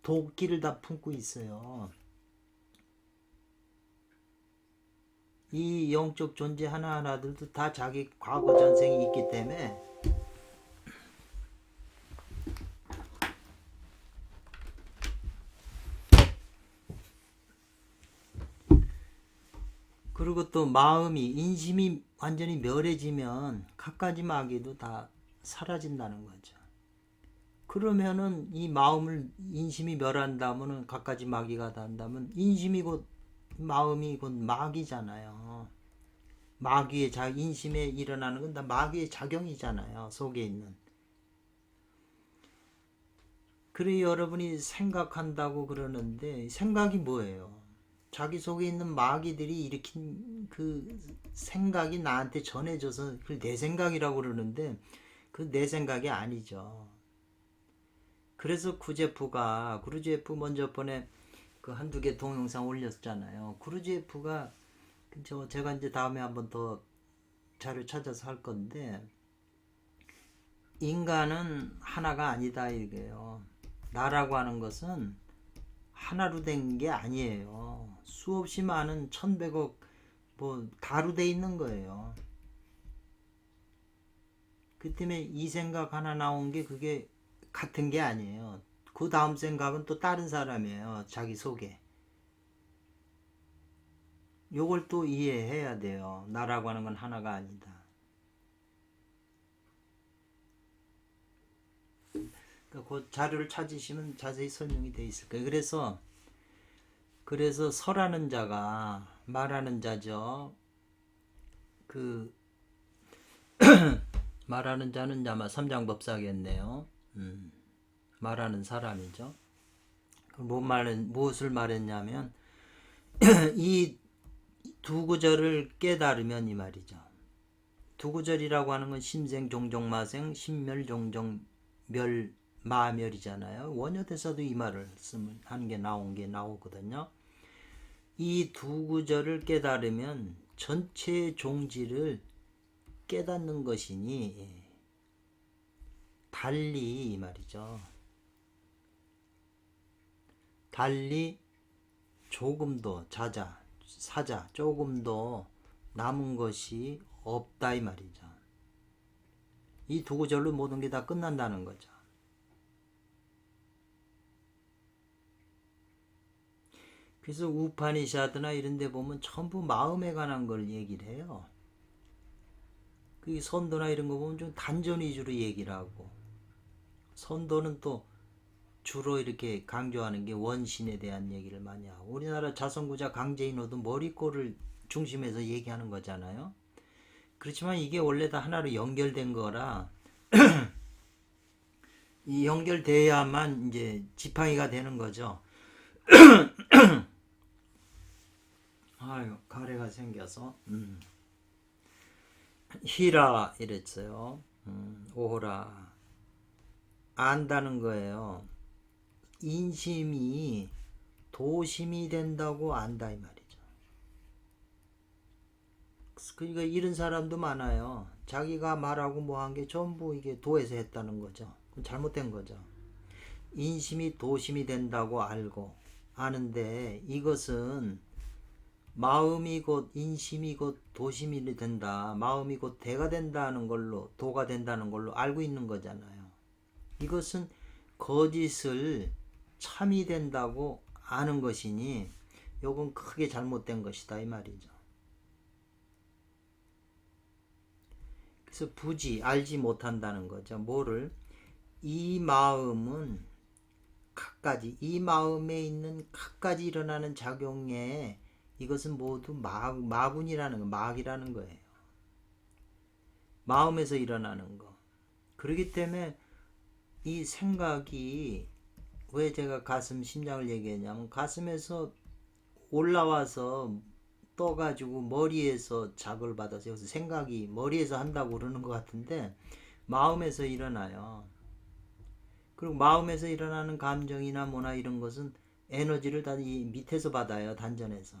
도끼를 다 품고 있어요. 이 영적 존재 하나하나들도 다 자기 과거 전생이 있기 때문에 그리고 또 마음이 인심이 완전히 멸해지면 갖가지 마귀도 다 사라진다는 거죠. 그러면은 이 마음을 인심이 멸한다면은 갖가지 마귀가 단다면 인심이 곧 마음이 곧 마귀잖아요. 마귀의 인심에 일어나는 건 다 마귀의 작용이잖아요. 속에 있는. 그래 여러분이 생각한다고 그러는데 생각이 뭐예요? 자기 속에 있는 마귀들이 일으킨 그 생각이 나한테 전해져서 그걸 내 생각이라고 그러는데 그 내 생각이 아니죠. 그래서 구루제프 먼저 번에 그 한두 개 동영상 올렸잖아요. 구루제프가 제가 이제 다음에 한번 더 자료 찾아서 할 건데 인간은 하나가 아니다 이게요. 나라고 하는 것은 하나로 된 게 아니에요. 수없이 많은 1100억 뭐 다로 돼 있는 거예요. 그 때문에 이 생각 하나 나온 게 그게 같은 게 아니에요. 그 다음 생각은 또 다른 사람이에요. 자기 속에. 요걸 또 이해해야 돼요. 나라고 하는 건 하나가 아니다. 그 자료를 찾으시면 자세히 설명이 되어 있을 거예요. 그래서 설하는 자가 말하는 자죠. 그 말하는 자는 아마 삼장법사겠네요. 말하는 사람이죠. 무엇을 말했냐면 이 두 구절을 깨달으면 이 말이죠. 두 구절이라고 하는 건 심생 종종마생 심멸종종 마멸이잖아요. 원효대사도 이 말을 하는 게 나오거든요. 이 두 구절을 깨달으면 전체 종지를 깨닫는 것이니 달리 이 말이죠. 달리 조금도 사자 조금도 남은 것이 없다 이 말이죠. 이 두 구절로 모든 게 다 끝난다는 거죠. 그래서 우파니샤드나 이런 데 보면 전부 마음에 관한 걸 얘기를 해요. 그 선도나 이런 거 보면 좀 단전 위주로 얘기를 하고 선도는 또 주로 이렇게 강조하는 게 원신에 대한 얘기를 많이 하고 우리나라 자선구자 강제인호도 머리꼴을 중심에서 얘기하는 거잖아요. 그렇지만 이게 원래 다 하나로 연결된 거라 이 연결돼야만 이제 지팡이가 되는 거죠. 아유 가래가 생겨서 히라 이랬어요. 오호라 안다는 거예요. 인심이 도심이 된다고 안다 이 말이죠. 그러니까 이런 사람도 많아요. 자기가 말하고 뭐 한 게 전부 이게 도에서 했다는 거죠. 그건 잘못된 거죠. 인심이 도심이 된다고 알고 아는데 이것은 마음이 곧 인심이 곧 도심이 된다. 마음이 곧 대가 된다는 걸로 도가 된다는 걸로 알고 있는 거잖아요. 이것은 거짓을 참이 된다고 아는 것이니 요건 크게 잘못된 것이다 이 말이죠. 그래서 부지 알지 못한다는 거죠. 뭐를? 이 마음은 갖가지 이 마음에 있는 갖가지 일어나는 작용에 이것은 모두 마분이라는 거, 마귀라는 거예요. 마음에서 일어나는 거. 그렇기 때문에 이 생각이 왜 제가 가슴 심장을 얘기했냐면 가슴에서 올라와서 떠가지고 머리에서 자극을 받아서 여기서 생각이 머리에서 한다고 그러는 것 같은데 마음에서 일어나요. 그리고 마음에서 일어나는 감정이나 뭐나 이런 것은 에너지를 다 이 밑에서 받아요. 단전에서.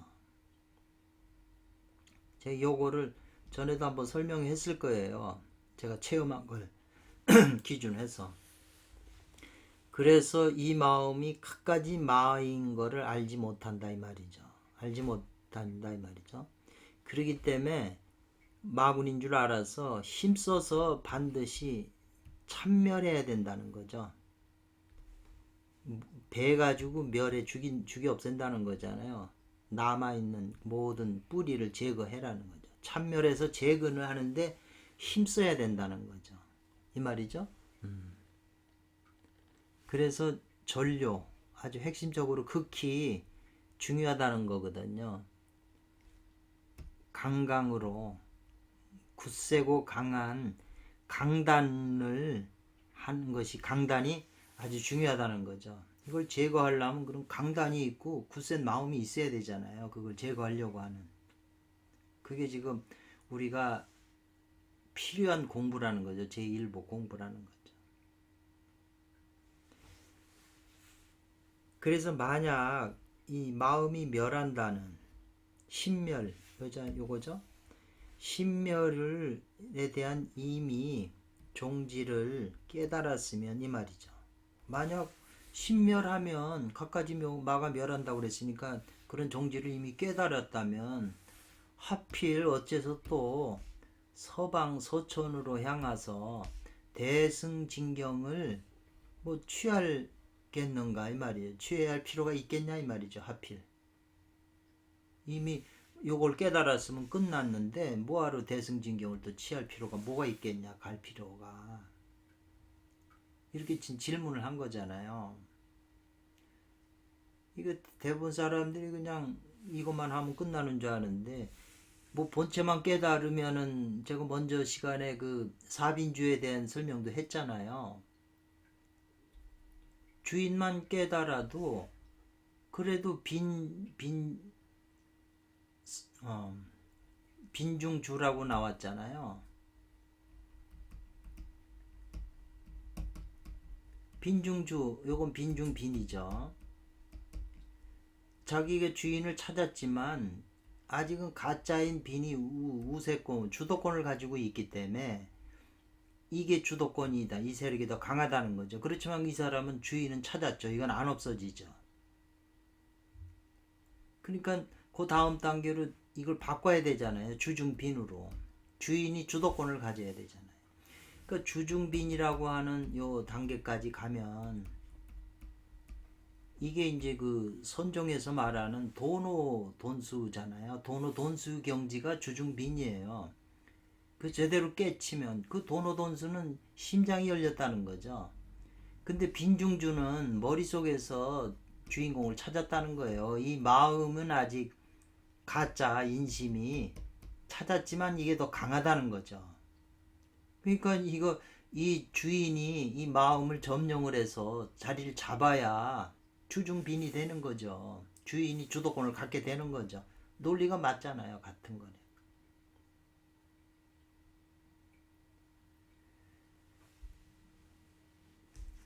제가 요거를 전에도 한번 설명했을 거예요. 제가 체험한 걸 기준해서. 그래서 이 마음이 갖가지 마인 거를 알지 못한다 이 말이죠. 알지 못한다 이 말이죠. 그렇기 때문에 마군인 줄 알아서 힘써서 반드시 참멸해야 된다는 거죠. 배 가지고 멸해 죽이 없앤다는 거잖아요. 남아있는 모든 뿌리를 제거해라는 거죠. 참멸해서 제거를 하는데 힘써야 된다는 거죠. 이 말이죠. 그래서 전료 아주 핵심적으로 극히 중요하다는 거거든요. 강강으로 굳세고 강한 강단을 하는 것이 강단이 아주 중요하다는 거죠. 이걸 제거하려면 그런 강단이 있고 굳센 마음이 있어야 되잖아요. 그걸 제거하려고 하는. 그게 지금 우리가 필요한 공부라는 거죠. 제1보 공부라는 거죠. 그래서 만약 이 마음이 멸한다는 신멸, 요거죠. 신멸에 대한 이미 종지를 깨달았으면 이 말이죠. 만약 신멸하면 갖가지 마가 멸한다고 그랬으니까 그런 종지를 이미 깨달았다면 하필 어째서 또 서방 서촌으로 향해서 대승진경을 뭐 취하겠는가 이 말이에요. 취해야 할 필요가 있겠냐 이 말이죠. 하필 이미 요걸 깨달았으면 끝났는데 뭐하러 대승진경을 또 취할 필요가 뭐가 있겠냐, 갈 필요가. 이렇게 질문을 한 거잖아요. 이거 대부분 사람들이 그냥 이것만 하면 끝나는 줄 아는데 뭐 본체만 깨달으면은 제가 먼저 시간에 그 사빈주에 대한 설명도 했잖아요. 주인만 깨달아도 그래도 빈중주라고 나왔잖아요. 빈중주, 요건 빈중빈이죠. 자기가 주인을 찾았지만 아직은 가짜인 빈이 우세권, 주도권을 가지고 있기 때문에 이게 주도권이다. 이 세력이 더 강하다는 거죠. 그렇지만 이 사람은 주인은 찾았죠. 이건 안 없어지죠. 그러니까 그 다음 단계로 이걸 바꿔야 되잖아요. 주중빈으로. 주인이 주도권을 가져야 되잖아요. 그러니까 주중빈이라고 하는 요 단계까지 가면 이게 이제 그 선종에서 말하는 도노돈수잖아요. 도노돈수 경지가 주중빈이에요. 그 제대로 깨치면 그 도노돈수는 심장이 열렸다는 거죠. 근데 빈중주는 머릿속에서 주인공을 찾았다는 거예요. 이 마음은 아직 가짜 인심이 찾았지만 이게 더 강하다는 거죠. 그러니까 이 주인이 이 마음을 점령을 해서 자리를 잡아야 주중빈이 되는 거죠. 주인이 주도권을 갖게 되는 거죠. 논리가 맞잖아요. 같은 거네.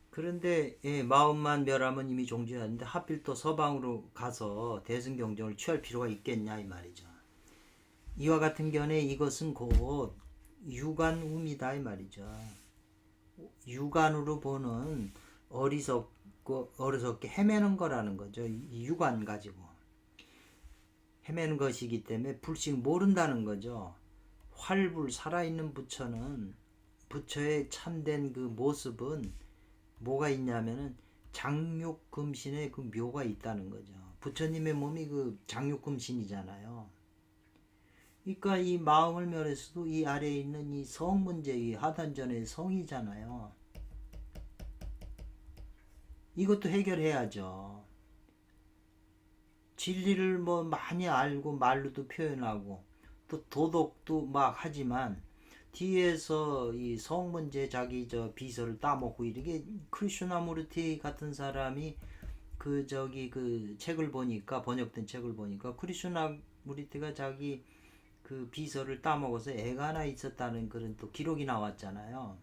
그런데 마음만 멸하면 이미 종지였는데 하필 또 서방으로 가서 대승경정을 취할 필요가 있겠냐 이 말이죠. 이와 같은 견해 이것은 곧 유관움이다 이 말이죠. 유관으로 보는 어리석게 헤매는 거라는 거죠. 이 유관 가지고 헤매는 것이기 때문에 불식 모른다는 거죠. 활불 살아있는 부처는 부처의 참된 그 모습은 뭐가 있냐면은 장육금신의 그 묘가 있다는 거죠. 부처님의 몸이 그 장육금신이잖아요. 그러니까 이 마음을 멸해서도 이 아래에 있는 이 성 문제, 이 하단전의 성이잖아요. 이것도 해결해야죠. 진리를 뭐 많이 알고 말로도 표현하고 또 도덕도 막 하지만 뒤에서 이 성 문제 자기 저 비서를 따먹고 이렇게 크리슈나무르티 같은 사람이 그 책을 보니까 번역된 책을 보니까 크리슈나무르티가 자기 그 비서를 따먹어서 애가 하나 있었다는 그런 또 기록이 나왔잖아요.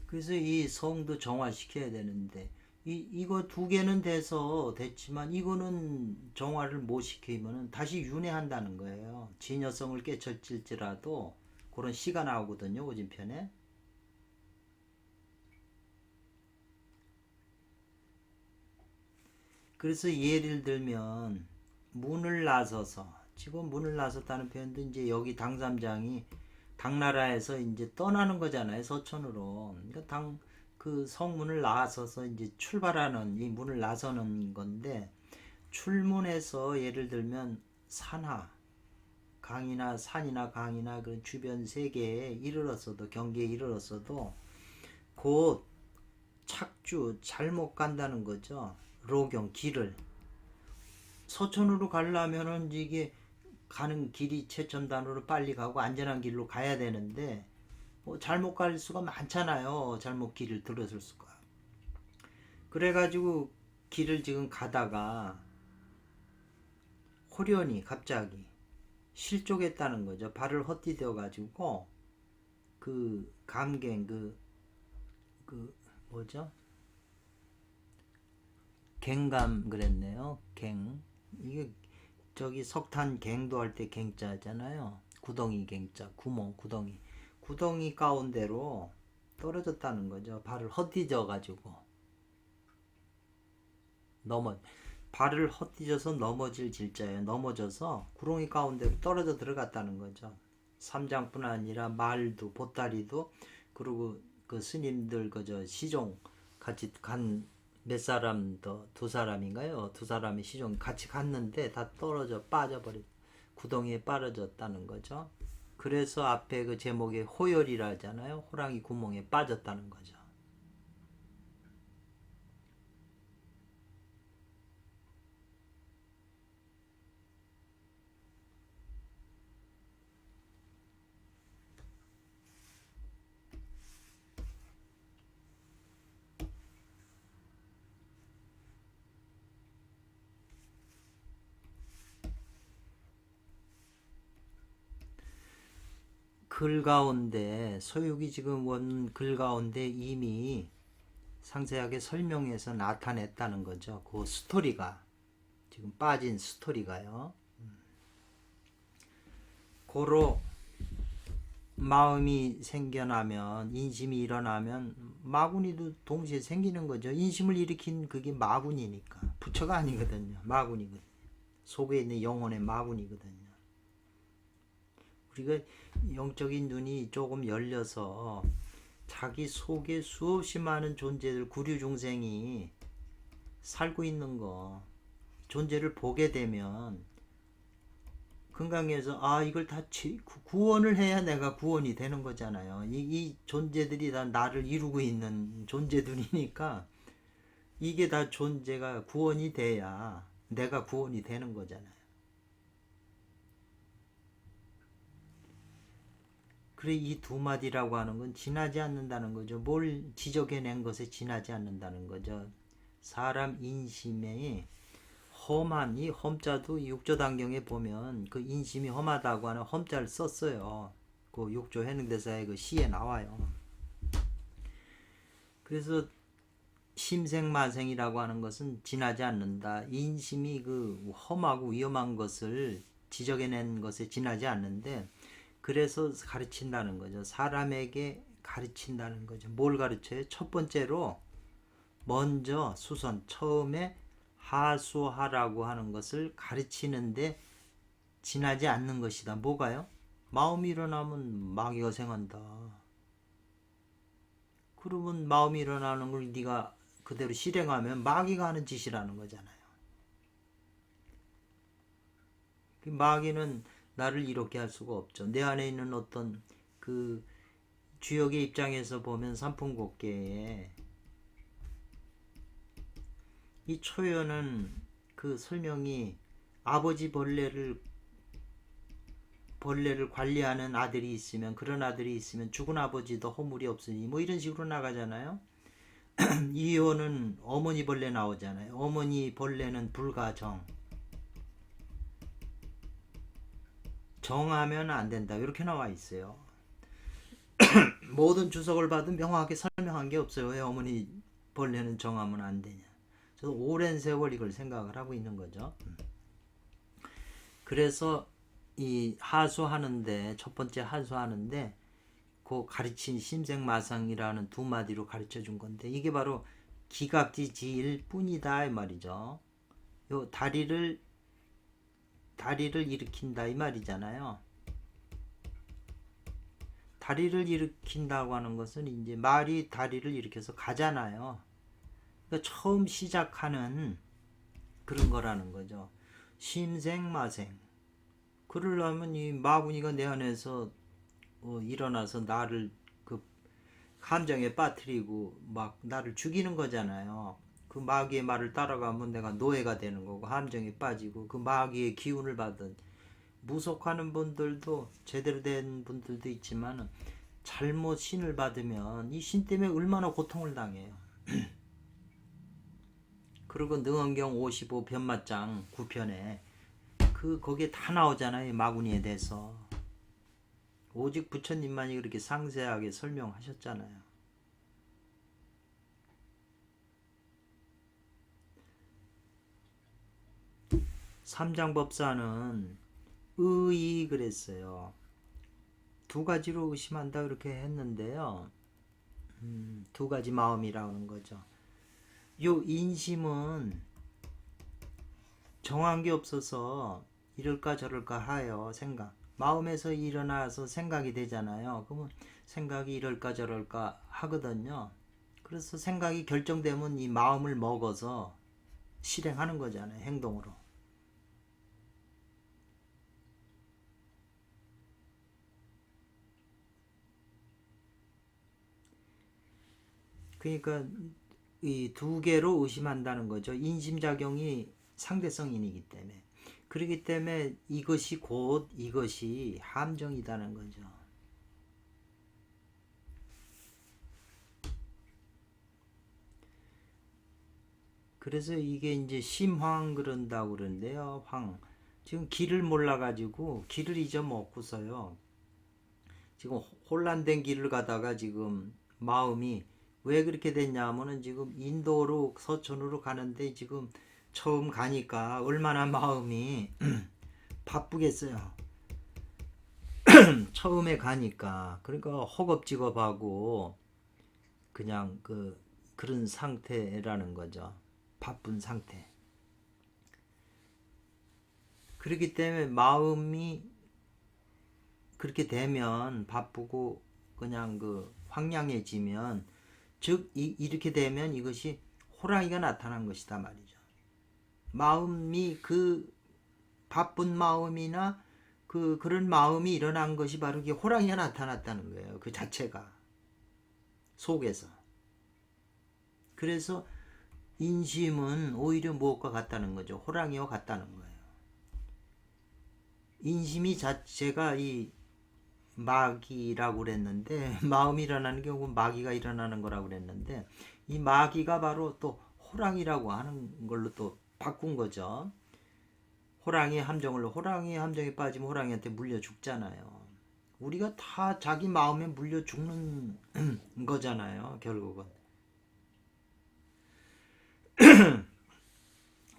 그래서 이 성도 정화시켜야 되는데 이거 두 개는 됐지만 이거는 정화를 못 시키면 다시 윤회한다는 거예요. 진여성을 깨쳤을지라도 그런 시가 나오거든요. 오진편에. 그래서 예를 들면 문을 나서서 지금 문을 나섰다는 표현도 이제 여기 당삼장이 당나라에서 이제 떠나는 거잖아요. 서천으로. 그러니까 그 성문을 나서서 이제 출발하는 이 문을 나서는 건데 출문에서 예를 들면 산하 강이나 산이나 강이나 그 주변 세계에 이르렀어도 경계에 이르렀어도 곧 착주 잘못 간다는 거죠. 로경 길을 서천으로 가려면은 이게 가는 길이 최첨단으로 빨리 가고 안전한 길로 가야 되는데 뭐 잘못 갈 수가 많잖아요. 잘못 길을 들었을 수가. 그래가지고 길을 지금 가다가 호련히 갑자기 실족했다는 거죠. 발을 헛디뎌 가지고 그 감갱 그 뭐죠? 갱감 그랬네요. 갱 이게 저기 석탄 갱도 할 때 갱자잖아요. 구덩이 갱자 구멍 구덩이 가운데로 떨어졌다는 거죠. 발을 헛디뎌 가지고 넘어 발을 헛디뎌서 넘어질 질자예요. 넘어져서 구렁이 가운데로 떨어져 들어갔다는 거죠. 삼장뿐 아니라 말도 보따리도 그리고 그 스님들 그저 시종 같이 간 몇 사람 더 두 사람인가요? 두 사람이 시종 같이 갔는데 다 떨어져 빠져버린 구덩이에 빠져졌다는 거죠. 그래서 앞에 그 제목에 호열이라 하잖아요. 호랑이 구멍에 빠졌다는 거죠. 글 가운데 서육이 지금 원 글 가운데 이미 상세하게 설명해서 나타냈다는 거죠. 그 스토리가 지금 빠진 스토리가요. 고로 마음이 생겨나면 인심이 일어나면 마구니도 동시에 생기는 거죠. 인심을 일으킨 그게 마구니니까 부처가 아니거든요. 마구니거든요. 속에 있는 영혼의 마구니거든요. 우리가 영적인 눈이 조금 열려서 자기 속에 수없이 많은 존재들 구류 중생이 살고 있는 거 존재를 보게 되면 금강에서 이걸 다 구원을 해야 내가 구원이 되는 거잖아요. 이 존재들이 다 나를 이루고 있는 존재들이니까 이게 다 존재가 구원이 돼야 내가 구원이 되는 거잖아요. 그래 이 두 마디라고 하는 건 지나지 않는다는 거죠. 뭘 지적해낸 것에 지나지 않는다는 거죠. 사람 인심에 험한 이 험자도 육조단경에 보면 그 인심이 험하다고 하는 험자를 썼어요. 그 육조 해능대사의 그 시에 나와요. 그래서 심생마생이라고 하는 것은 지나지 않는다. 인심이 그 험하고 위험한 것을 지적해낸 것에 지나지 않는데 그래서 가르친다는 거죠. 사람에게 가르친다는 거죠. 뭘 가르쳐요? 첫 번째로 먼저 수선 처음에 하수하라고 하는 것을 가르치는데 지나지 않는 것이다. 뭐가요? 마음이 일어나면 마귀가 생한다. 그러면 마음이 일어나는 걸 네가 그대로 실행하면 마귀가 하는 짓이라는 거잖아요. 마귀는 나를 이렇게 할 수가 없죠. 내 안에 있는 어떤 그 주역의 입장에서 보면 삼풍곡계에 이 초연은 그 설명이 아버지 벌레를 관리하는 아들이 있으면 그런 아들이 있으면 죽은 아버지도 허물이 없으니 뭐 이런 식으로 나가잖아요. 이호는 어머니 벌레 나오잖아요. 어머니 벌레는 불가정. 정하면 안 된다. 이렇게 나와 있어요. 모든 주석을 봐도 명확하게 설명한 게 없어요. 왜 어머니 벌레는 정하면 안 되냐. 저도 오랜 세월 이걸 생각을 하고 있는 거죠. 그래서 이 하수하는데 첫 번째 하수하는데 그 가르친 심생마상이라는 두 마디로 가르쳐 준 건데 이게 바로 기각지지일 뿐이다 이 말이죠. 요 다리를 일으킨다 이 말이잖아요. 다리를 일으킨다고 하는 것은 이제 말이 다리를 일으켜서 가잖아요. 그러니까 처음 시작하는 그런 거라는 거죠. 심생마생. 그러려면 이 마구니가 내 안에서 일어나서 나를 그 감정에 빠뜨리고 막 나를 죽이는 거잖아요. 그 마귀의 말을 따라가면 내가 노예가 되는 거고 함정에 빠지고 그 마귀의 기운을 받은 무속하는 분들도 제대로 된 분들도 있지만 잘못 신을 받으면 이 신 때문에 얼마나 고통을 당해요. 그리고 능언경 55 변마장 9편에 거기에 다 나오잖아요. 마구니에 대해서. 오직 부처님만이 그렇게 상세하게 설명하셨잖아요. 삼장법사는 의의 그랬어요. 두 가지로 의심한다 그렇게 했는데요. 두 가지 마음이라는 거죠. 요 인심은 정한 게 없어서 이럴까 저럴까 하여 생각. 마음에서 일어나서 생각이 되잖아요. 그러면 생각이 이럴까 저럴까 하거든요. 그래서 생각이 결정되면 이 마음을 먹어서 실행하는 거잖아요. 행동으로. 그러니까 이 두 개로 의심한다는 거죠. 인심작용이 상대성인이기 때문에. 그렇기 때문에 이것이 곧 이것이 함정이라는 거죠. 그래서 이게 이제 심황 그런다고 그러는데요. 황. 지금 길을 몰라가지고 길을 잊어먹고서요. 지금 혼란된 길을 가다가 지금 마음이 왜 그렇게 됐냐 하면은 지금 인도로 서촌으로 가는데 지금 처음 가니까 얼마나 마음이 바쁘겠어요. 처음에 가니까. 그러니까 허겁지겁하고 그냥 그런 상태라는 거죠. 바쁜 상태. 그렇기 때문에 마음이 그렇게 되면 바쁘고 그냥 황량해지면 즉 이렇게 되면 이것이 호랑이가 나타난 것이다 말이죠. 마음이 바쁜 마음이나 그런 마음이 일어난 것이 바로 그게 호랑이가 나타났다는 거예요. 그 자체가 속에서. 그래서 인심은 오히려 무엇과 같다는 거죠. 호랑이와 같다는 거예요. 인심이 자체가 이 마귀라고 그랬는데 마음이 일어나는 게 마귀가 일어나는 거라고 그랬는데 이 마귀가 바로 또 호랑이라고 하는 걸로 또 바꾼 거죠. 호랑이 함정에 빠지면 호랑이한테 물려 죽잖아요. 우리가 다 자기 마음에 물려 죽는 거잖아요. 결국은.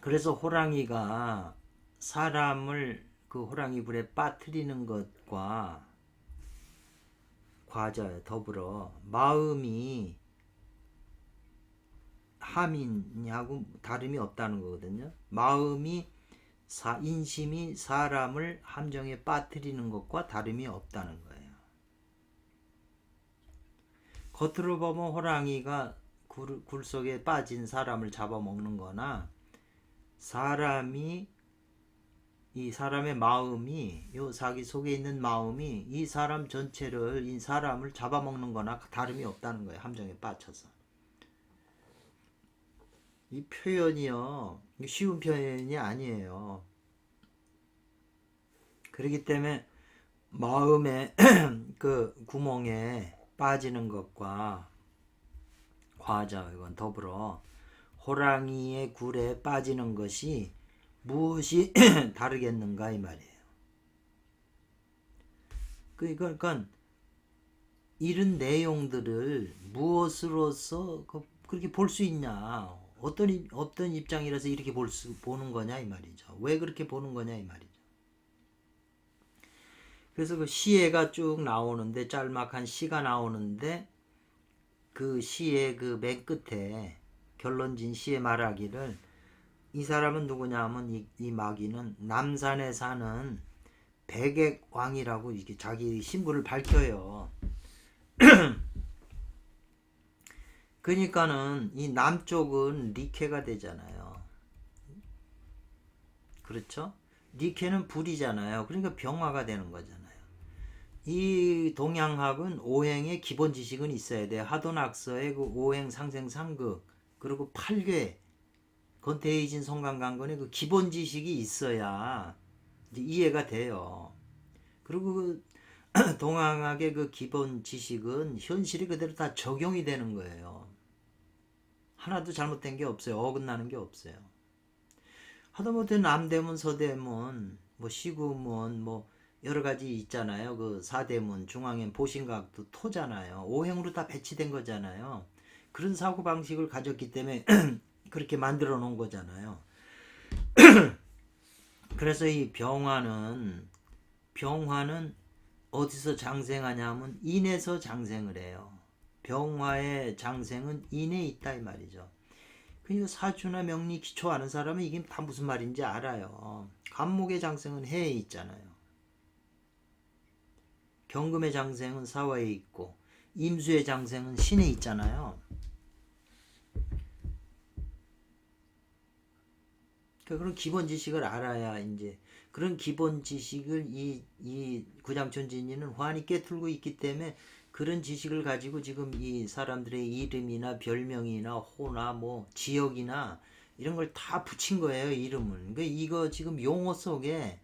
그래서 호랑이가 사람을 그 호랑이 불에 빠뜨리는 것과 과자에 더불어 마음이 함이냐고 다름이 없다는 거거든요. 인심이 사람을 함정에 빠뜨리는 것과 다름이 없다는 거예요. 겉으로 보면 호랑이가 굴 속에 빠진 사람을 잡아먹는 거나 이 사람의 마음이 자기 속에 있는 마음이 이 사람 전체를 이 사람을 잡아먹는 거나 다름이 없다는 거예요. 함정에 빠져서. 이 표현이요 쉬운 표현이 아니에요. 그렇기 때문에 마음의 그 구멍에 빠지는 것과 과자 이건 더불어 호랑이의 굴에 빠지는 것이 무엇이 다르겠는가 이 말이에요. 그러니까 이런 내용들을 무엇으로서 그렇게 볼 수 있냐, 어떤 입장이라서 이렇게 보는 거냐 이 말이죠. 왜 그렇게 보는 거냐 이 말이죠. 그래서 그 시해가 쭉 나오는데 짤막한 시가 나오는데 그 시의 그 맨 끝에 결론진 시의 말하기를 이 사람은 누구냐 하면 이 마귀는 남산에 사는 백액왕이라고 이렇게 자기 신분을 밝혀요. 그러니까는 이 남쪽은 리케가 되잖아요. 그렇죠? 리케는 불이잖아요. 그러니까 병화가 되는 거잖아요. 이 동양학은 오행의 기본 지식은 있어야 돼. 하도낙서의 그 오행 상생상극 그리고 팔괘 건태의진 성간강건의 그 기본 지식이 있어야 이제 이해가 돼요. 그리고 그 동양학의 그 기본 지식은 현실이 그대로 다 적용이 되는 거예요. 하나도 잘못된 게 없어요. 어긋나는 게 없어요. 하다못해 남대문, 서대문, 뭐 시구문, 뭐 여러 가지 있잖아요. 그 사대문, 중앙엔 보신각도 토잖아요. 오행으로 다 배치된 거잖아요. 그런 사고 방식을 가졌기 때문에 그렇게 만들어 놓은 거잖아요. 그래서 이 병화는 어디서 장생하냐면 인에서 장생을 해요. 병화의 장생은 인에 있다 이 말이죠. 그러니까 사주나 명리 기초 아는 사람은 이게 다 무슨 말인지 알아요. 간목의 장생은 해에 있잖아요. 경금의 장생은 사화에 있고 임수의 장생은 신에 있잖아요. 그러니까 그런 기본 지식을 알아야 이제 그런 기본 지식을 이 구장천진이는 환히 꿰뚫고 있기 때문에 그런 지식을 가지고 지금 이 사람들의 이름이나 별명이나 호나 뭐 지역이나 이런 걸 다 붙인 거예요, 이름을. 그러니까 이거 지금 용어 속에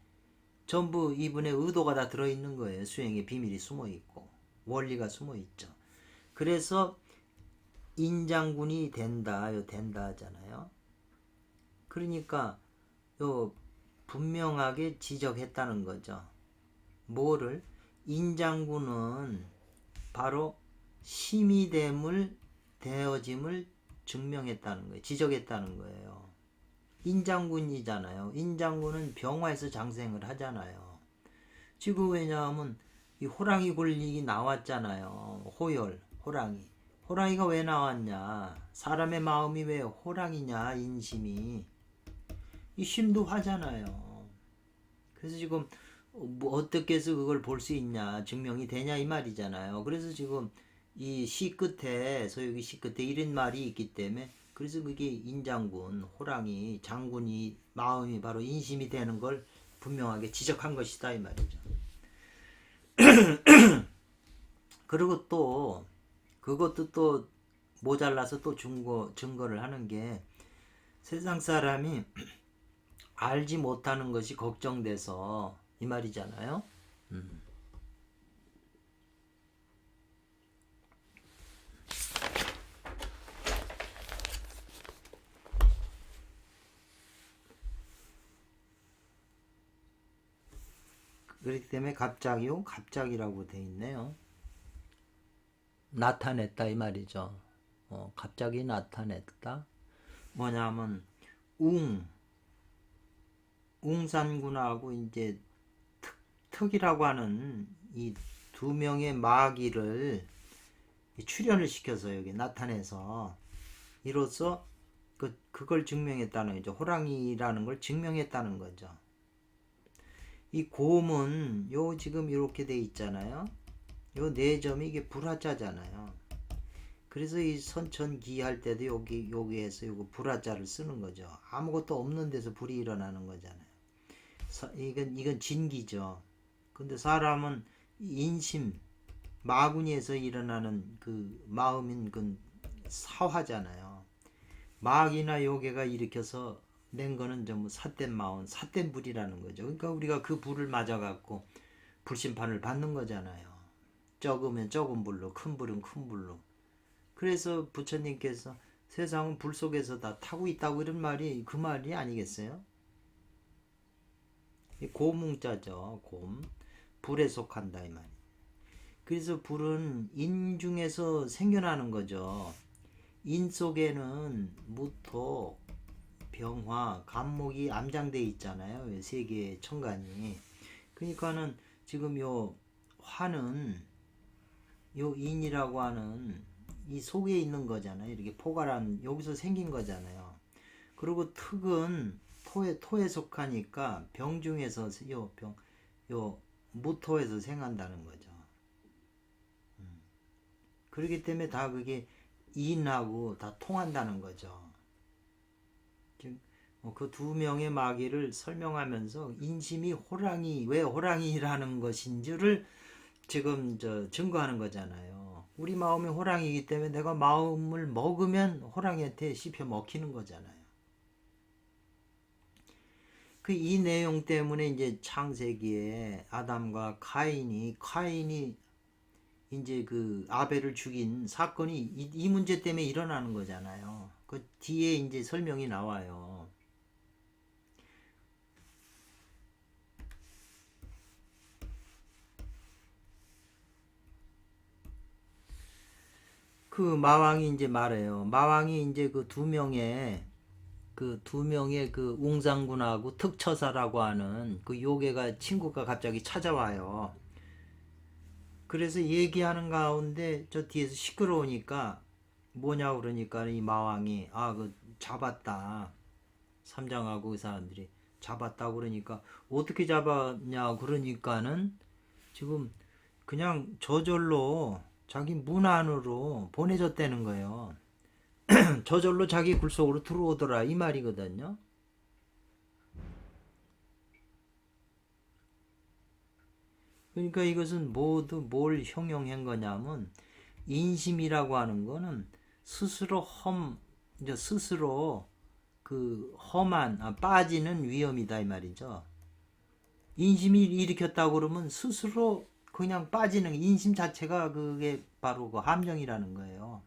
전부 이분의 의도가 다 들어있는 거예요. 수행의 비밀이 숨어 있고 원리가 숨어 있죠. 그래서 인장군이 된다, 된다 하잖아요. 그러니까 요 분명하게 지적했다는 거죠. 뭐를? 인장군은 바로 심이됨을 되어짐을 증명했다는 거예요. 지적했다는 거예요. 인장군이잖아요. 인장군은 병화에서 장생을 하잖아요. 지금 왜냐하면 이 호랑이 굴릭이 나왔잖아요. 호열, 호랑이. 호랑이가 왜 나왔냐? 사람의 마음이 왜 호랑이냐? 인심이. 이 심도 화잖아요. 그래서 지금 뭐 어떻게 해서 그걸 볼 수 있냐, 증명이 되냐 이 말이잖아요. 그래서 지금 이 시 끝에 서유기 시 끝에 이런 말이 있기 때문에 그래서 그게 인장군, 호랑이, 장군이 마음이 바로 인심이 되는 걸 분명하게 지적한 것이다 이 말이죠. 그리고 또 그것도 또 모자라서 또 증거를 하는 게 세상 사람이 알지 못하는 것이 걱정돼서 이 말이잖아요. 그렇기 때문에 갑자기라고 돼 있네요. 나타냈다 이 말이죠. 갑자기 나타냈다. 뭐냐면 웅산군하고 이제 특이라고 하는 이 두 명의 마귀를 출현을 시켜서 여기 나타내서 이로써 그걸 증명했다는 거죠. 호랑이라는 걸 증명했다는 거죠. 이 곰은 요 지금 이렇게 돼 있잖아요. 요 네 점이 이게 불화자잖아요. 그래서 이 선천기 할 때도 여기에서 요거 불화자를 쓰는 거죠. 아무것도 없는 데서 불이 일어나는 거잖아요. 이건 진기죠. 근데 사람은 인심, 마구니에서 일어나는 그 마음인 그 사화잖아요. 마귀나 요괴가 일으켜서 낸 거는 전부 삿된 마운, 삿된 불이라는 거죠. 그러니까 우리가 그 불을 맞아갖고 불심판을 받는 거잖아요. 적으면 적은 불로, 큰 불은 큰 불로. 그래서 부처님께서 세상은 불 속에서 다 타고 있다고 이런 말이 그 말이 아니겠어요? 고문자죠. 곰. 불에 속한다 이 말이에요. 그래서 불은 인 중에서 생겨나는 거죠. 인 속에는 무토, 병화, 간목이 암장돼 있잖아요. 세 개의 천간이. 그러니까는 지금 요 화는 요 인이라고 하는 이 속에 있는 거잖아요. 이렇게 포괄한 여기서 생긴 거잖아요. 그리고 특은 토에 속하니까 병 중에서 요 무토에서 생한다는 거죠. 그렇기 때문에 다 그게 인하고 다 통한다는 거죠. 그 두 명의 마귀를 설명하면서 인심이 호랑이, 왜 호랑이라는 것인지를 지금 증거하는 거잖아요. 우리 마음이 호랑이기 때문에 내가 마음을 먹으면 호랑이한테 씹혀 먹히는 거잖아요. 그 이 내용 때문에 이제 창세기에 아담과 카인이 이제 그 아벨을 죽인 사건이 이 문제 때문에 일어나는 거잖아요. 그 뒤에 이제 설명이 나와요. 그 마왕이 이제 말해요. 마왕이 이제 그 두 명의 그 웅장군하고 특처사라고 하는 그 요괴가 친구가 갑자기 찾아와요. 그래서 얘기하는 가운데 저 뒤에서 시끄러우니까 뭐냐 그러니까 이 마왕이 그 잡았다. 삼장하고 그 사람들이 잡았다 그러니까 어떻게 잡았냐 그러니까는 지금 그냥 저절로 자기 문 안으로 보내줬다는 거예요. 저절로 자기 굴 속으로 들어오더라 이 말이거든요. 그러니까 이것은 모두 뭘 형용한 거냐면 인심이라고 하는 거는 스스로 스스로 그 험한 빠지는 위험이다 이 말이죠. 인심이 일으켰다고 그러면 스스로 그냥 빠지는 인심 자체가 그게 바로 그 함정이라는 거예요.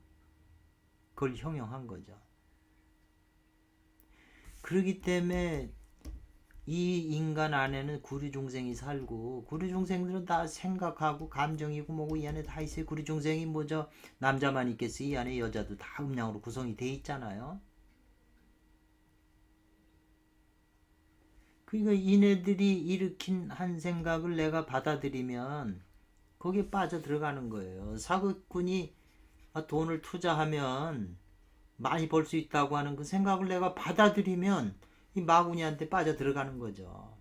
그걸 형용한 거죠. 그렇기 때문에 이 인간 안에는 구류중생이 살고 구류중생들은 다 생각하고 감정이고 뭐고 이 안에 다 있어요. 구류중생이 뭐죠? 남자만 있겠어요? 이 안에 여자도 다 음양으로 구성이 돼 있잖아요. 그러니까 이네들이 일으킨 한 생각을 내가 받아들이면 거기에 빠져 들어가는 거예요. 사기꾼이 돈을 투자하면 많이 벌 수 있다고 하는 그 생각을 내가 받아들이면 이 마구니한테 빠져 들어가는 거죠.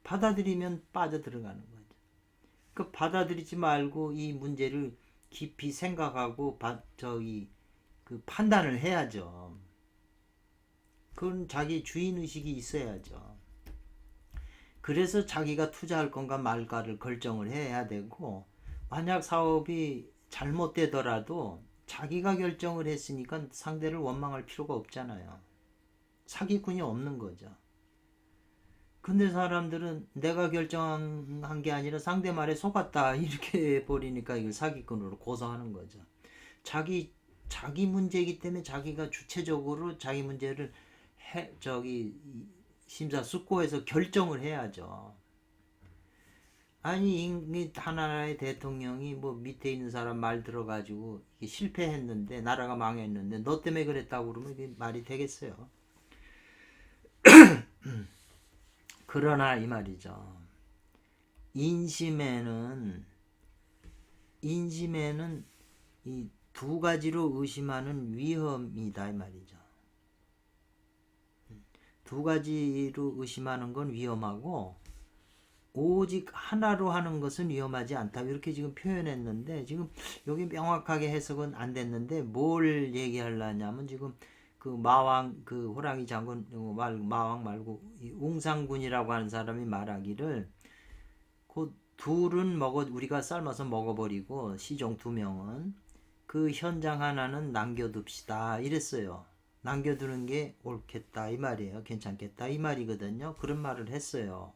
받아들이면 빠져 들어가는 거죠. 그 받아들이지 말고 이 문제를 깊이 생각하고 그 판단을 해야죠. 그건 자기 주인의식이 있어야죠. 그래서 자기가 투자할 건가 말까를 결정을 해야 되고 만약 사업이 잘못되더라도 자기가 결정을 했으니까 상대를 원망할 필요가 없잖아요. 사기꾼이 없는 거죠. 근데 사람들은 내가 결정한 게 아니라 상대 말에 속았다 이렇게 해버리니까 이걸 사기꾼으로 고소하는 거죠. 자기 문제이기 때문에 자기가 주체적으로 자기 문제를 심사숙고해서 결정을 해야죠. 아니 하나의 대통령이 뭐 밑에 있는 사람 말 들어가지고 실패했는데 나라가 망했는데 너 때문에 그랬다고 그러면 이게 말이 되겠어요. 그러나 이 말이죠. 인심에는 이 두 가지로 의심하는 위험이다 이 말이죠. 두 가지로 의심하는 건 위험하고 오직 하나로 하는 것은 위험하지 않다 이렇게 지금 표현했는데 지금 여기 명확하게 해석은 안 됐는데 뭘 얘기하려냐면 지금 그 마왕 그 호랑이 장군 마왕 말고 이 웅상군이라고 하는 사람이 말하기를 그 둘은 우리가 삶아서 먹어버리고 시종 두 명은 그 현장 하나는 남겨둡시다 이랬어요. 남겨두는 게 옳겠다 이 말이에요. 괜찮겠다 이 말이거든요. 그런 말을 했어요.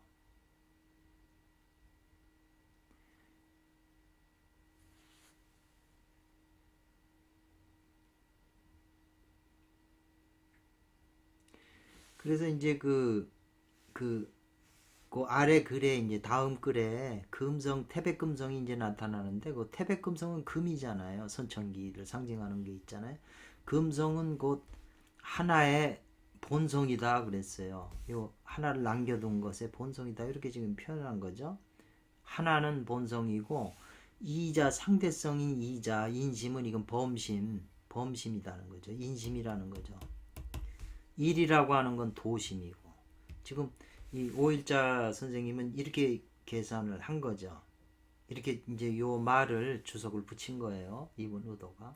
그래서 이제 그 아래 글에 이제 다음 글에 태백금성이 이제 나타나는데 그 태백금성은 금이잖아요. 선천기를 상징하는 게 있잖아요. 금성은 곧 하나의 본성이다 그랬어요. 요 하나를 남겨둔 것의 본성이다 이렇게 지금 표현한 거죠. 하나는 본성이고 이자 상대성인 이자 인심은 이건 범심이라는 거죠. 인심이라는 거죠. 일이라고 하는 건 도심이고 지금 이 오일자 선생님은 이렇게 계산을 한 거죠. 이렇게 이제 요 말을 주석을 붙인 거예요. 이분 의도가.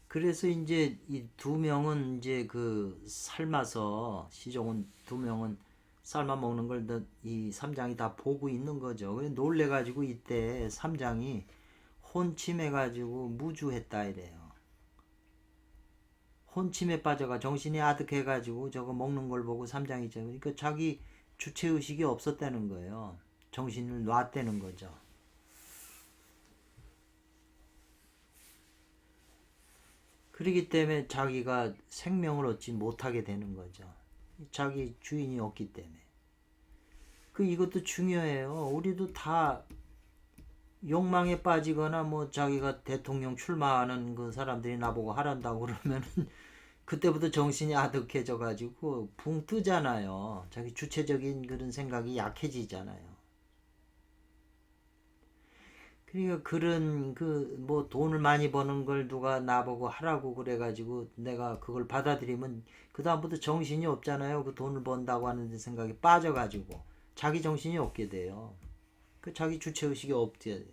그래서 이제 이 두 명은 이제 그 삶아서 시종은 두 명은 삶아 먹는 걸 이 삼장이 다 보고 있는 거죠. 그래 놀래 가지고 이때 삼장이 혼침해 가지고 무주했다 이래요. 혼침에 빠져가 정신이 아득해 가지고 저거 먹는 걸 보고 삼장이 그러니까 자기 주체 의식이 없었다는 거예요. 정신을 놨다는 거죠. 그렇기 때문에 자기가 생명을 얻지 못하게 되는 거죠. 자기 주인이 없기 때문에. 이것도 중요해요. 우리도 다 욕망에 빠지거나 뭐 자기가 대통령 출마하는 그 사람들이 나보고 하란다고 그러면은 그때부터 정신이 아득해져 가지고 붕 뜨잖아요. 자기 주체적인 그런 생각이 약해지잖아요. 그러니까 그런 그 뭐 돈을 많이 버는 걸 누가 나보고 하라고 그래가지고 내가 그걸 받아들이면 그 다음부터 정신이 없잖아요. 그 돈을 번다고 하는 생각이 빠져가지고 자기 정신이 없게 돼요. 그 자기 주체 의식이 없게 돼요.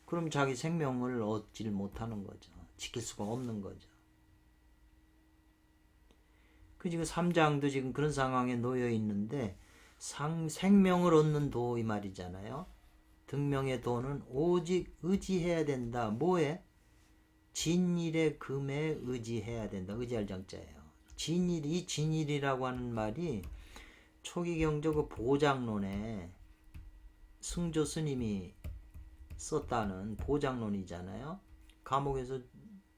그럼 자기 생명을 얻질 못하는 거죠. 지킬 수가 없는 거죠. 그 지금 삼장도 지금 그런 상황에 놓여 있는데 생명을 얻는 도 이 말이잖아요. 등명의 도는 오직 의지해야 된다. 뭐에? 진일의 금에 의지해야 된다. 의지할 정자예요. 이 진일이라고 하는 말이 초기 경적 그 보장론에 승조 스님이 썼다는 보장론이잖아요. 감옥에서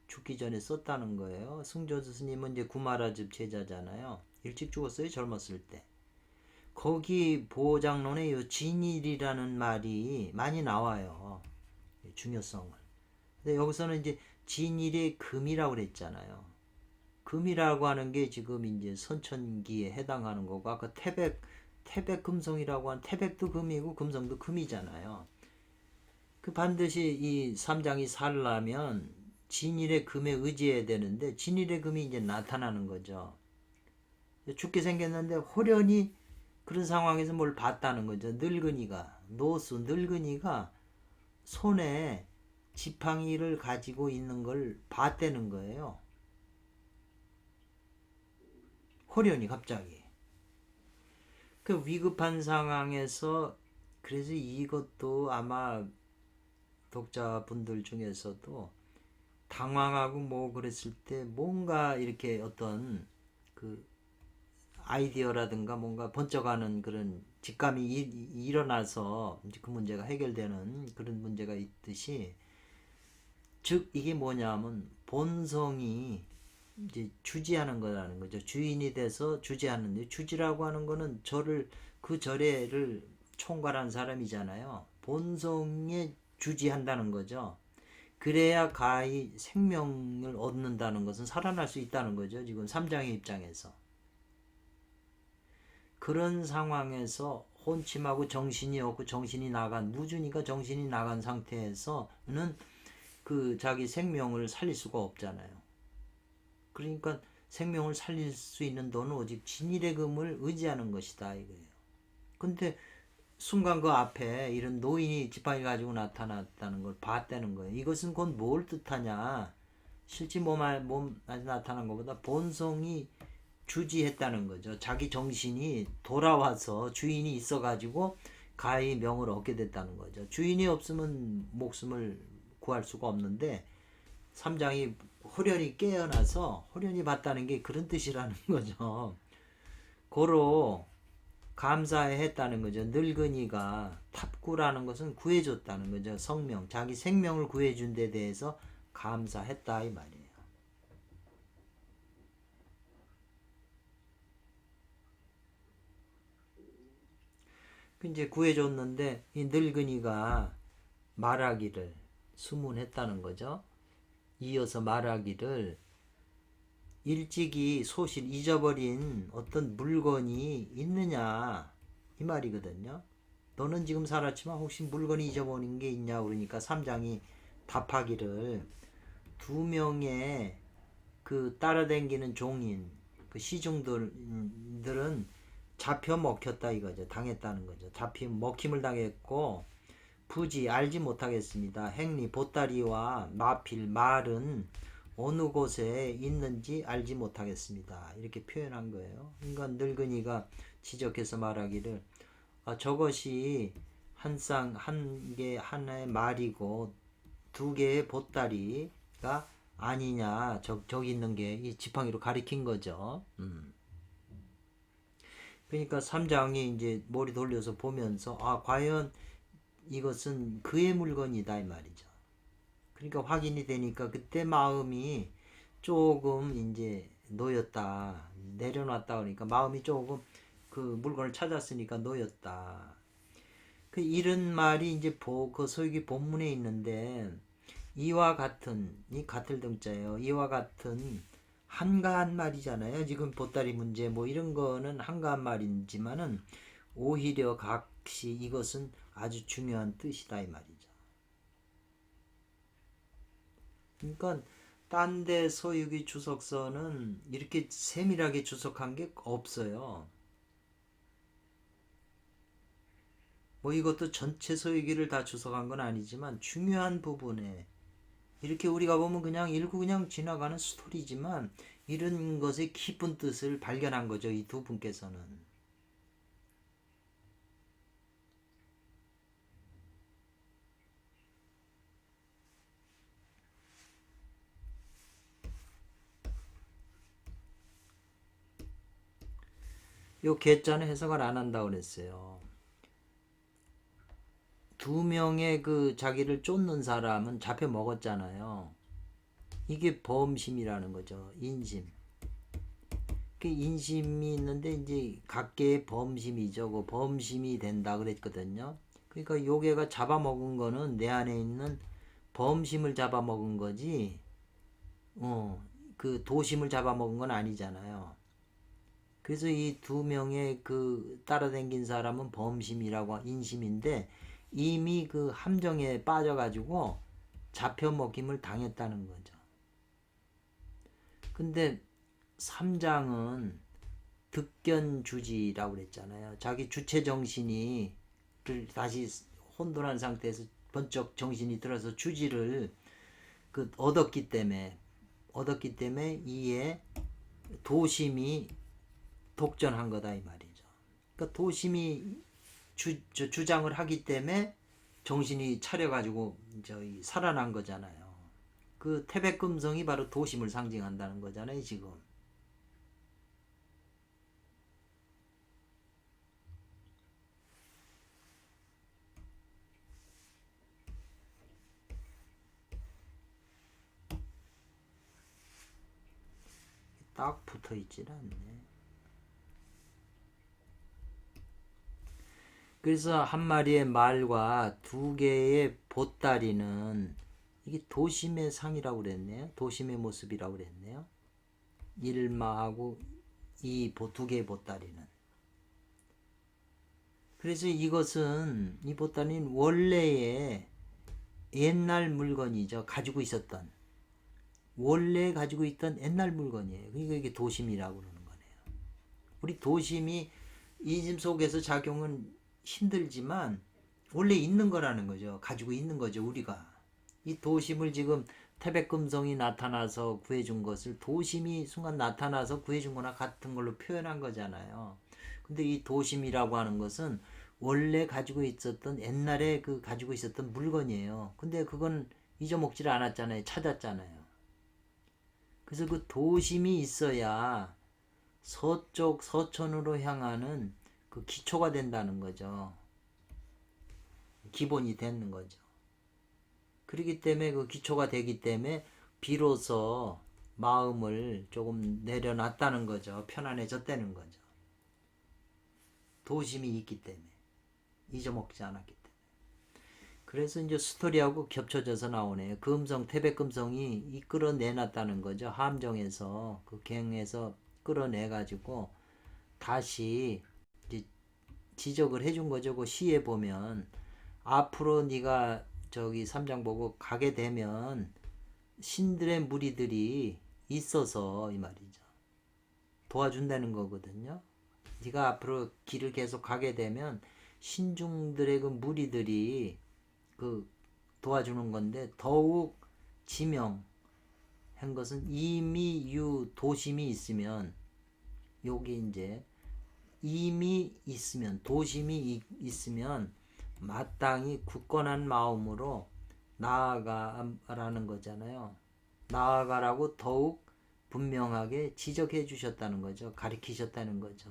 죽기 전에 썼다는 거예요. 승조 스님은 이제 구마라집 제자잖아요. 일찍 죽었어요. 젊었을 때. 거기 보장론에 요 진일이라는 말이 많이 나와요. 중요성을. 근데 여기서는 이제 진일의 금이라고 그랬잖아요. 금이라고 하는 게 지금 이제 선천기에 해당하는 거고 아까 태백 금성이라고 한 태백도 금이고 금성도 금이잖아요. 반드시 이 삼장이 살려면 진일의 금에 의지해야 되는데 진일의 금이 이제 나타나는 거죠. 죽게 생겼는데 호련히 그런 상황에서 뭘 봤다는 거죠. 늙은이가 손에 지팡이를 가지고 있는 걸 봤다는 거예요. 호련히 갑자기. 위급한 상황에서 그래서 이것도 아마 독자분들 중에서도 당황하고 뭐 그랬을 때 뭔가 이렇게 어떤 그 아이디어라든가 뭔가 번쩍하는 그런 직감이 일어나서 이제 그 문제가 해결되는 그런 문제가 있듯이 즉 이게 뭐냐면 본성이 이제 주지하는 거라는 거죠. 주인이 돼서 주지하는데 주지라고 하는 거는 그 절에를 총괄한 사람이잖아요. 본성에 주지한다는 거죠. 그래야 가히 생명을 얻는다는 것은 살아날 수 있다는 거죠. 지금 삼장의 입장에서. 그런 상황에서 혼침하고 정신이 없고 정신이 나간 무주니까 정신이 나간 상태에서는 그 자기 생명을 살릴 수가 없잖아요. 그러니까 생명을 살릴 수 있는 돈은 오직 진일의 금을 의지하는 것이다 이거예요. 근데 순간 그 앞에 이런 노인이 지팡이 가지고 나타났다는 걸 봤다는 거예요. 이것은 곧 뭘 뜻하냐? 실제 몸에 나타난 것보다 본성이 주지했다는 거죠. 자기 정신이 돌아와서 주인이 있어가지고 가히 명을 얻게 됐다는 거죠. 주인이 없으면 목숨을 구할 수가 없는데 삼장이 호련히 깨어나서 호련히 봤다는 게 그런 뜻이라는 거죠. 고로 감사했다는 거죠. 늙은이가 탑구라는 것은 구해줬다는 거죠. 성명, 자기 생명을 구해준 데 대해서 감사했다 이 말이에요. 이제 구해줬는데 이 늙은이가 말하기를 수문했다는 거죠. 이어서 말하기를 일찍이 소실 잊어버린 어떤 물건이 있느냐 이 말이거든요. 너는 지금 살았지만 혹시 물건이 잊어버린 게 있냐 그러니까 삼장이 답하기를 두 명의 그 따라다니는 종인 그 시중들은 잡혀 먹혔다 이거죠. 당했다는 거죠. 잡히 먹힘을 당했고 부지 알지 못하겠습니다. 행리 보따리와 마필 말은 어느 곳에 있는지 알지 못하겠습니다. 이렇게 표현한 거예요. 그러니까 늙은이가 지적해서 말하기를 저것이 한 개 하나의 말이고 두 개의 보따리가 아니냐. 저기 있는 게 이 지팡이로 가리킨 거죠. 그러니까 삼장이 이제 머리 돌려서 보면서 과연 이것은 그의 물건이다 이 말이죠. 그러니까 확인이 되니까 그때 마음이 조금 이제 놓였다. 내려놨다 그러니까 마음이 조금 그 물건을 찾았으니까 놓였다. 그 이런 말이 이제 그 소유기 본문에 있는데 이와 같은 이 같을 등자예요. 이와 같은 한가한 말이잖아요. 지금 보따리 문제 뭐 이런 거는 한가한 말이지만은 오히려 각시 이것은 아주 중요한 뜻이다 이 말이죠. 그러니까 딴 데 소유기 주석서는 이렇게 세밀하게 주석한 게 없어요. 뭐 이것도 전체 소유기를 다 주석한 건 아니지만 중요한 부분에 이렇게 우리가 보면 그냥 읽고 그냥 지나가는 스토리지만 이런 것의 깊은 뜻을 발견한 거죠. 이 두 분께서는. 요 개자는 해석을 안 한다고 그랬어요. 두 명의 그 자기를 쫓는 사람은 잡혀 먹었잖아요. 이게 범심이라는 거죠. 인심. 그 인심이 있는데 이제 각계의 범심이죠. 그 범심이 된다 그랬거든요. 그러니까 요괴가 잡아먹은 거는 내 안에 있는 범심을 잡아먹은 거지. 그 도심을 잡아먹은 건 아니잖아요. 그래서 이 두 명의 그 따라다닌 사람은 범심이라고 인심인데 이미 그 함정에 빠져가지고 잡혀먹힘을 당했다는 거죠. 근데 3장은 득견주지라고 그랬잖아요. 자기 주체 정신이 다시 혼돈한 상태에서 번쩍 정신이 들어서 주지를 얻었기 때문에 이에 도심이 독전한 거다 이 말이죠. 그러니까 도심이 주장을 하기 때문에 정신이 차려가지고 살아난 거잖아요. 그 태백금성이 바로 도심을 상징한다는 거잖아요 지금. 딱 붙어있질 않네. 그래서 한 마리의 말과 두 개의 보따리는 이게 도심의 상이라고 그랬네요. 도심의 모습이라고 그랬네요. 일마하고 이 두 개의 보따리는. 그래서 이것은 이 보따리는 원래의 옛날 물건이죠. 가지고 있었던 원래 가지고 있던 옛날 물건이에요. 그러니까 이게 도심이라고 그러는 거네요. 우리 도심이 인심 속에서 작용은 힘들지만 원래 있는 거라는 거죠. 가지고 있는 거죠. 우리가 이 도심을 지금 태백금성이 나타나서 구해준 것을 도심이 순간 나타나서 구해준 거나 같은 걸로 표현한 거잖아요. 근데 이 도심이라고 하는 것은 원래 가지고 있었던 옛날에 그 가지고 있었던 물건이에요. 근데 그건 잊어먹지를 않았잖아요. 찾았잖아요. 그래서 그 도심이 있어야 서쪽 서천으로 향하는 그 기초가 된다는 거죠. 기본이 되는 거죠. 그렇기 때문에 그 기초가 되기 때문에 비로소 마음을 조금 내려놨다는 거죠. 편안해졌다는 거죠. 도심이 있기 때문에 잊어먹지 않았기 때문에. 그래서 이제 스토리하고 겹쳐져서 나오네요. 금성 태백금성이 이끌어내놨다는 거죠. 함정에서 그 갱에서 끌어내가지고 다시 이제 지적을 해준 거죠. 그 시에 보면 앞으로 네가 저기 3장 보고 가게 되면 신들의 무리들이 있어서 이 말이죠. 도와준다는 거거든요. 네가 앞으로 길을 계속 가게 되면 신중들의 그 무리들이 그 도와주는 건데, 더욱 지명한 것은 이미 도심이 있으면, 여기 이제 이미 있으면, 도심이 있으면 마땅히 굳건한 마음으로 나아가라는 거잖아요. 나아가라고 더욱 분명하게 지적해 주셨다는 거죠. 가르치셨다는 거죠.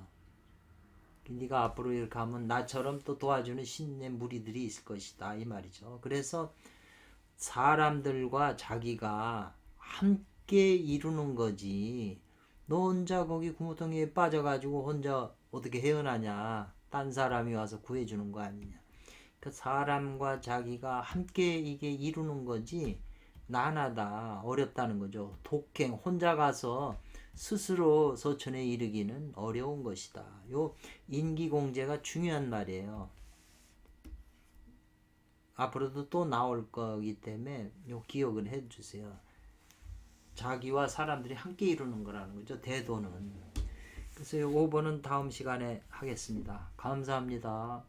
네가 앞으로 이렇게 하면 나처럼 또 도와주는 신의 무리들이 있을 것이다, 이 말이죠. 그래서 사람들과 자기가 함께 이루는 거지, 너 혼자 거기 구멍텅이에 빠져가지고 혼자 어떻게 헤어나냐, 딴 사람이 와서 구해주는 거 아니냐. 그 사람과 자기가 함께 이게 이루는 거지, 난하다, 어렵다는 거죠. 독행, 혼자 가서 스스로 소천에 이르기는 어려운 것이다. 요 인기공제가 중요한 말이에요. 앞으로도 또 나올 거기 때문에 요 기억을 해주세요. 자기와 사람들이 함께 이루는 거라는 거죠. 대도는. 그래서 요 5번은 다음 시간에 하겠습니다. 감사합니다.